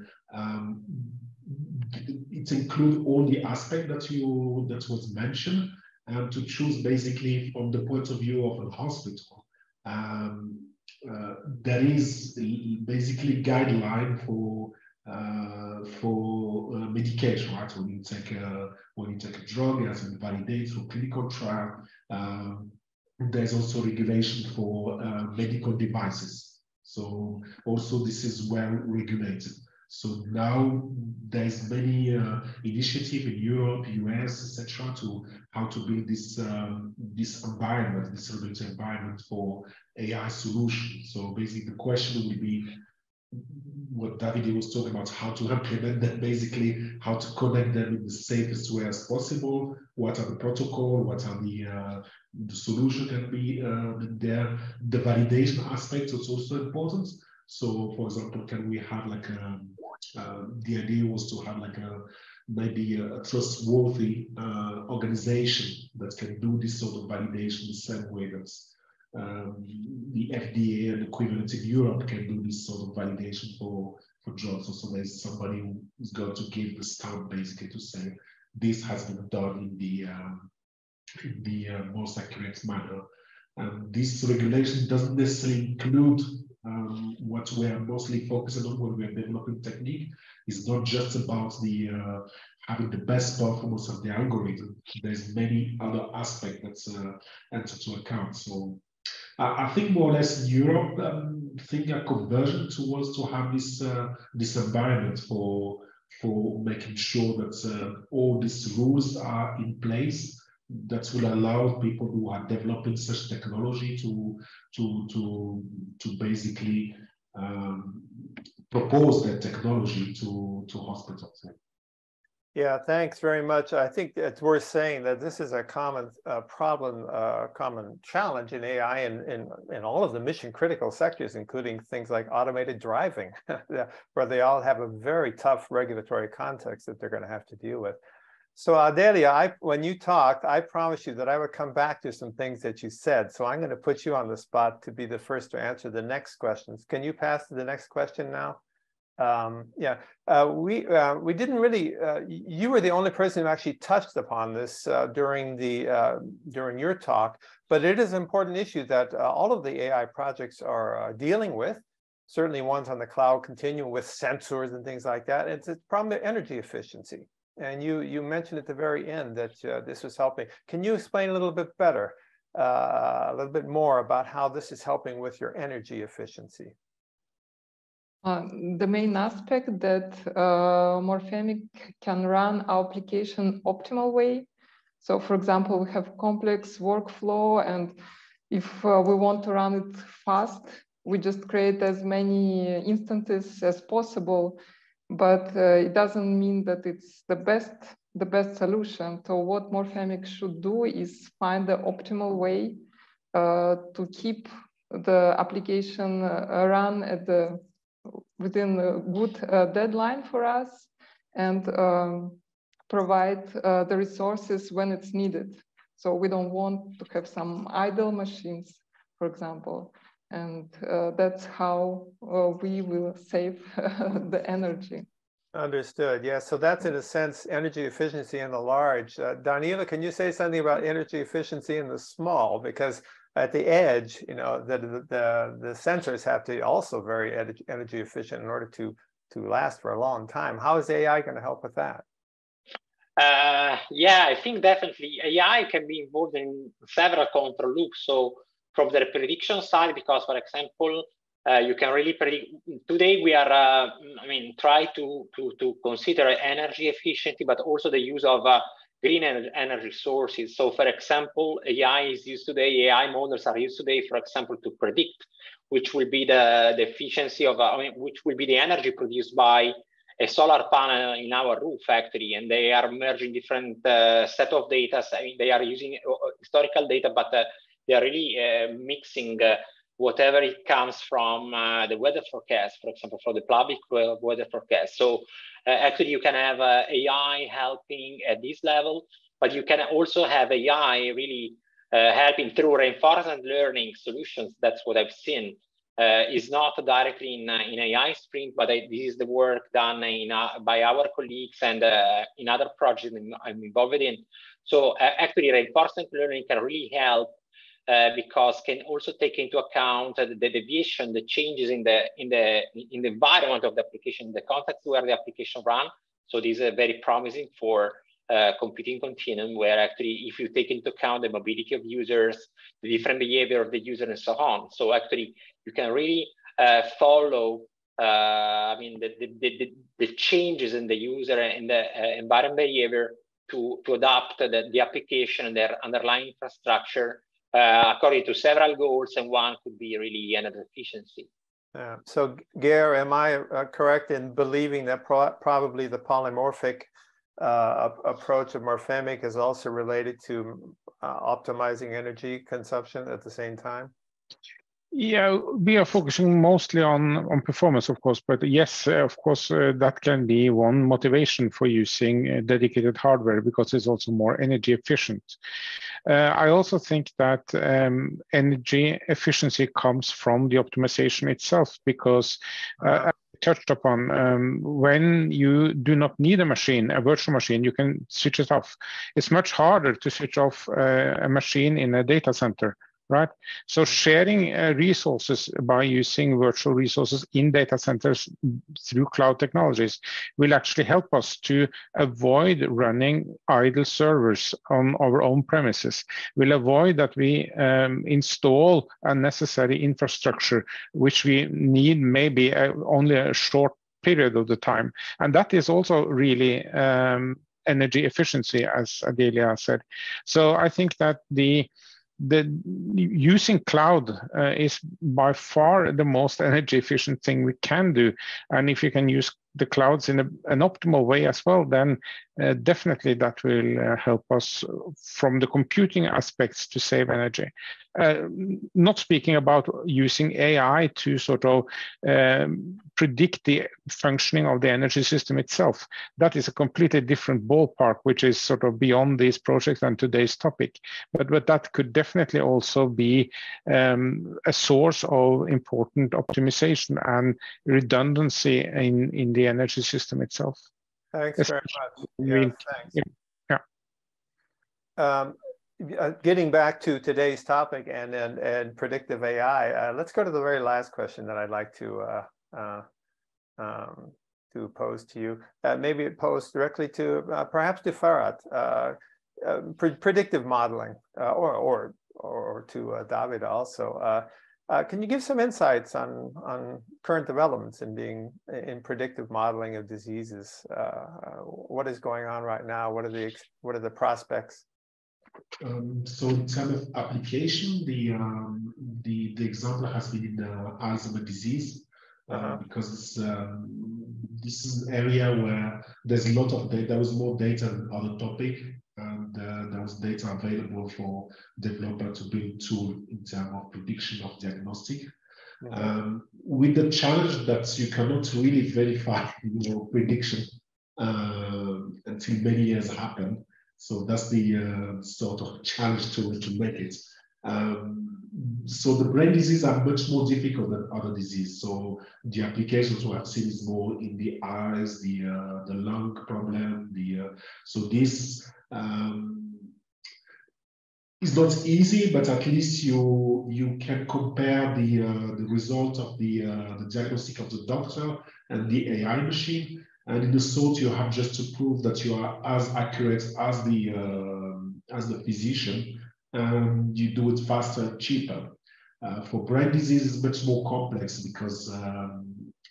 it includes all the aspects that was mentioned, and to choose basically from the point of view of a hospital. There is basically guideline for medication, right? When you take a drug, it has to be validated through clinical trial. There's also regulation for medical devices. So also this is well regulated. So now there's many initiatives in Europe, US, etc., to how to build this environment, this regulatory environment for AI solutions. So basically, the question will be what Davide was talking about: how to implement them, basically how to connect them in the safest way as possible. What are the protocols? What are the solution can be there? The validation aspect is also important. So, for example, can we have like the idea was to have like maybe a trustworthy organization that can do this sort of validation the same way that the FDA and equivalent in Europe can do this sort of validation for drugs. So there's somebody who's going to give the stamp basically to say this has been done in the most accurate manner. And this regulation doesn't necessarily include what we are mostly focusing on when we are developing technique. Is not just about the having the best performance of the algorithm. There's many other aspects that's enter to account. So I think more or less in Europe, think a conversion towards to have this environment for making sure that all these rules are in place that will allow people who are developing such technology to basically propose that technology to hospitals. Yeah, thanks very much. I think it's worth saying that this is a common problem, common challenge in AI in all of the mission critical sectors, including things like automated driving, where they all have a very tough regulatory context that they're going to have to deal with. So Adeliya, when you talked, I promised you that I would come back to some things that you said. So I'm going to put you on the spot to be the first to answer the next questions. Can you pass to the next question now, We didn't really. You were the only person who actually touched upon this during your talk, but it is an important issue that all of the AI projects are dealing with. Certainly, ones on the cloud continuum with sensors and things like that. It's a problem of energy efficiency, and you mentioned at the very end that this was helping. Can you explain a little bit better, a little bit more about how this is helping with your energy efficiency? The main aspect that Morphemic can run our application optimal way. So, for example, we have complex workflow, and if we want to run it fast, we just create as many instances as possible. But it doesn't mean that it's the best solution. So, what Morphemic should do is find the optimal way to keep the application run at within a good deadline for us, and provide the resources when it's needed. So we don't want to have some idle machines, for example, and that's how we will save the energy. Understood. Yeah, so that's in a sense energy efficiency in the large. Danilo, can you say something about energy efficiency in the small? Because at the edge, you know, the sensors have to also very energy efficient in order to last for a long time. How is AI going to help with that? Yeah, I think definitely AI can be involved in several control loops. So from the prediction side, because for example, you can really predict. Today we are, try to consider energy efficiency, but also the use of green energy sources. So for example, AI is used today, AI models are used today, for example, to predict which will be the efficiency of, which will be the energy produced by a solar panel in our roof factory. And they are merging different set of data. I mean, they are using historical data, but they are really mixing whatever it comes from the weather forecast, for example, for the public weather forecast. So actually, you can have AI helping at this level, but you can also have AI really helping through reinforcement learning solutions. That's what I've seen. Is not directly in AI-SPRINT, but this is the work done by our colleagues and in other projects I'm involved in. So actually, reinforcement learning can really help because can also take into account the deviation, the changes in the environment of the application, the context where the application runs. So this is very promising for computing continuum, where actually, if you take into account the mobility of users, the different behavior of the user, and so on. So actually, you can really follow, the changes in the user and the environment behavior to adapt the application and their underlying infrastructure according to several goals, and one could be really energy efficiency. So, Geir, am I correct in believing that probably the polymorphic approach of Morphemic is also related to optimizing energy consumption at the same time? Yeah, we are focusing mostly on performance, of course, but yes, of course, that can be one motivation for using dedicated hardware, because it's also more energy efficient. I also think that energy efficiency comes from the optimization itself, because as touched upon, when you do not need a machine, a virtual machine, you can switch it off. It's much harder to switch off a machine in a data center. Right. So sharing resources by using virtual resources in data centers through cloud technologies will actually help us to avoid running idle servers on our own premises. We'll avoid that we install unnecessary infrastructure, which we need maybe only a short period of the time. And that is also really energy efficiency, as Adeliya said. So I think that the using cloud is by far the most energy efficient thing we can do. And if you can use the clouds in an optimal way as well, then definitely that will help us from the computing aspects to save energy. Not speaking about using AI to sort of predict the functioning of the energy system itself. That is a completely different ballpark, which is sort of beyond these projects and today's topic. But that could definitely also be a source of important optimization and redundancy in the energy system itself. Thanks very much. Thanks. Getting back to today's topic and predictive AI, let's go to the very last question that I'd like to pose to you. Maybe pose directly to perhaps to Ferath, predictive modeling, or to Davide also. Can you give some insights on current developments in predictive modeling of diseases? What is going on right now? What are the prospects? So in terms of application, the example has been in Alzheimer's disease, because this is an area where there's a lot of data. There was more data than other topic, and there was data available for developer to build tool in terms of prediction of diagnostic. With the challenge that you cannot really verify prediction until many years happen. So that's the sort of challenge to make it. So the brain disease are much more difficult than other diseases. So the applications we have seen is more in the eyes, the lung problem. So this is not easy, but at least you can compare the result of the diagnostic of the doctor and the AI machine. And in the sort, you have just to prove that you are as accurate as the physician, and you do it faster and cheaper. For brain disease, it's much more complex because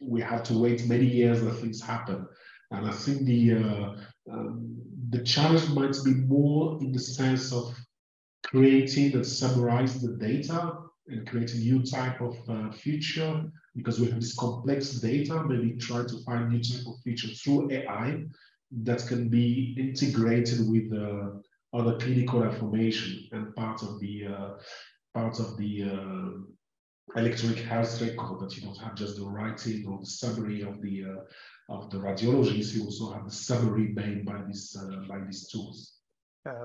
we have to wait many years that things happen. And I think the challenge might be more in the sense of creating and summarize the data and create a new type of feature, because we have this complex data. Maybe try to find new type of feature through AI that can be integrated with other clinical information and part of the electronic health record, that you don't have just the writing or the summary of the radiologist. You also have the summary made by these tools.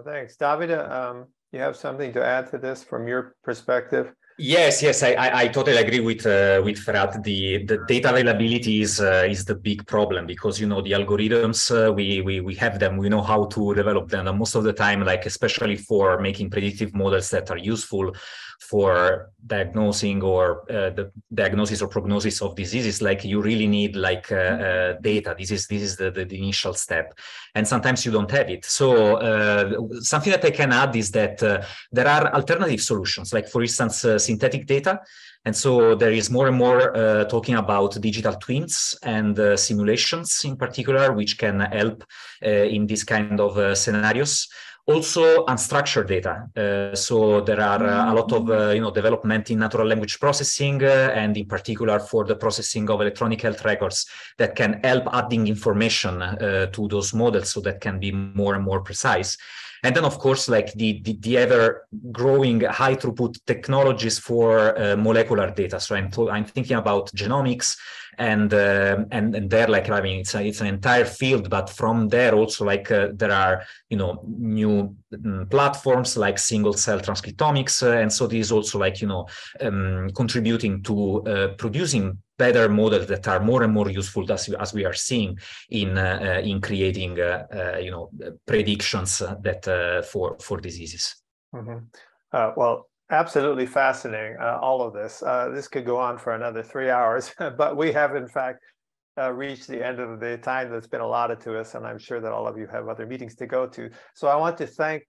Thanks, Davide. You have something to add to this from your perspective? Yes, I totally agree with Ferath. The data availability is the big problem, because the algorithms, we have them, we know how to develop them, and most of the time, like especially for making predictive models that are useful for diagnosing or the diagnosis or prognosis of diseases, like you really need data. This is the initial step, and sometimes you don't have it. So something that I can add is that there are alternative solutions, like for instance synthetic data, and so there is more and more talking about digital twins and simulations in particular, which can help in this kind of scenarios. Also unstructured data. So there are a lot of development in natural language processing, and in particular for the processing of electronic health records that can help adding information to those models, so that can be more and more precise. And then, of course, like the ever growing high throughput technologies for molecular data. So I'm thinking about genomics, and there, like, I mean, it's an entire field, but from there also, like there are new platforms like single cell transcriptomics, and so this is also like contributing to producing better models that are more and more useful, as we are seeing in creating predictions that for diseases. Well, absolutely fascinating, all of this. This could go on for another 3 hours, but we have in fact reached the end of the time that's been allotted to us, and I'm sure that all of you have other meetings to go to. So I want to thank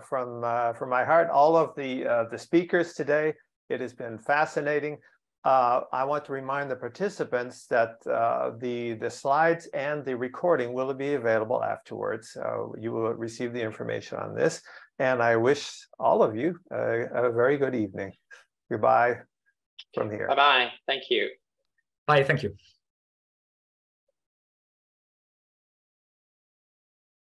from my heart all of the speakers today. It has been fascinating. I want to remind the participants that the slides and the recording will be available afterwards. You will receive the information on this, and I wish all of you a very good evening. Goodbye from here. Bye-bye. Thank you. Bye. Thank you.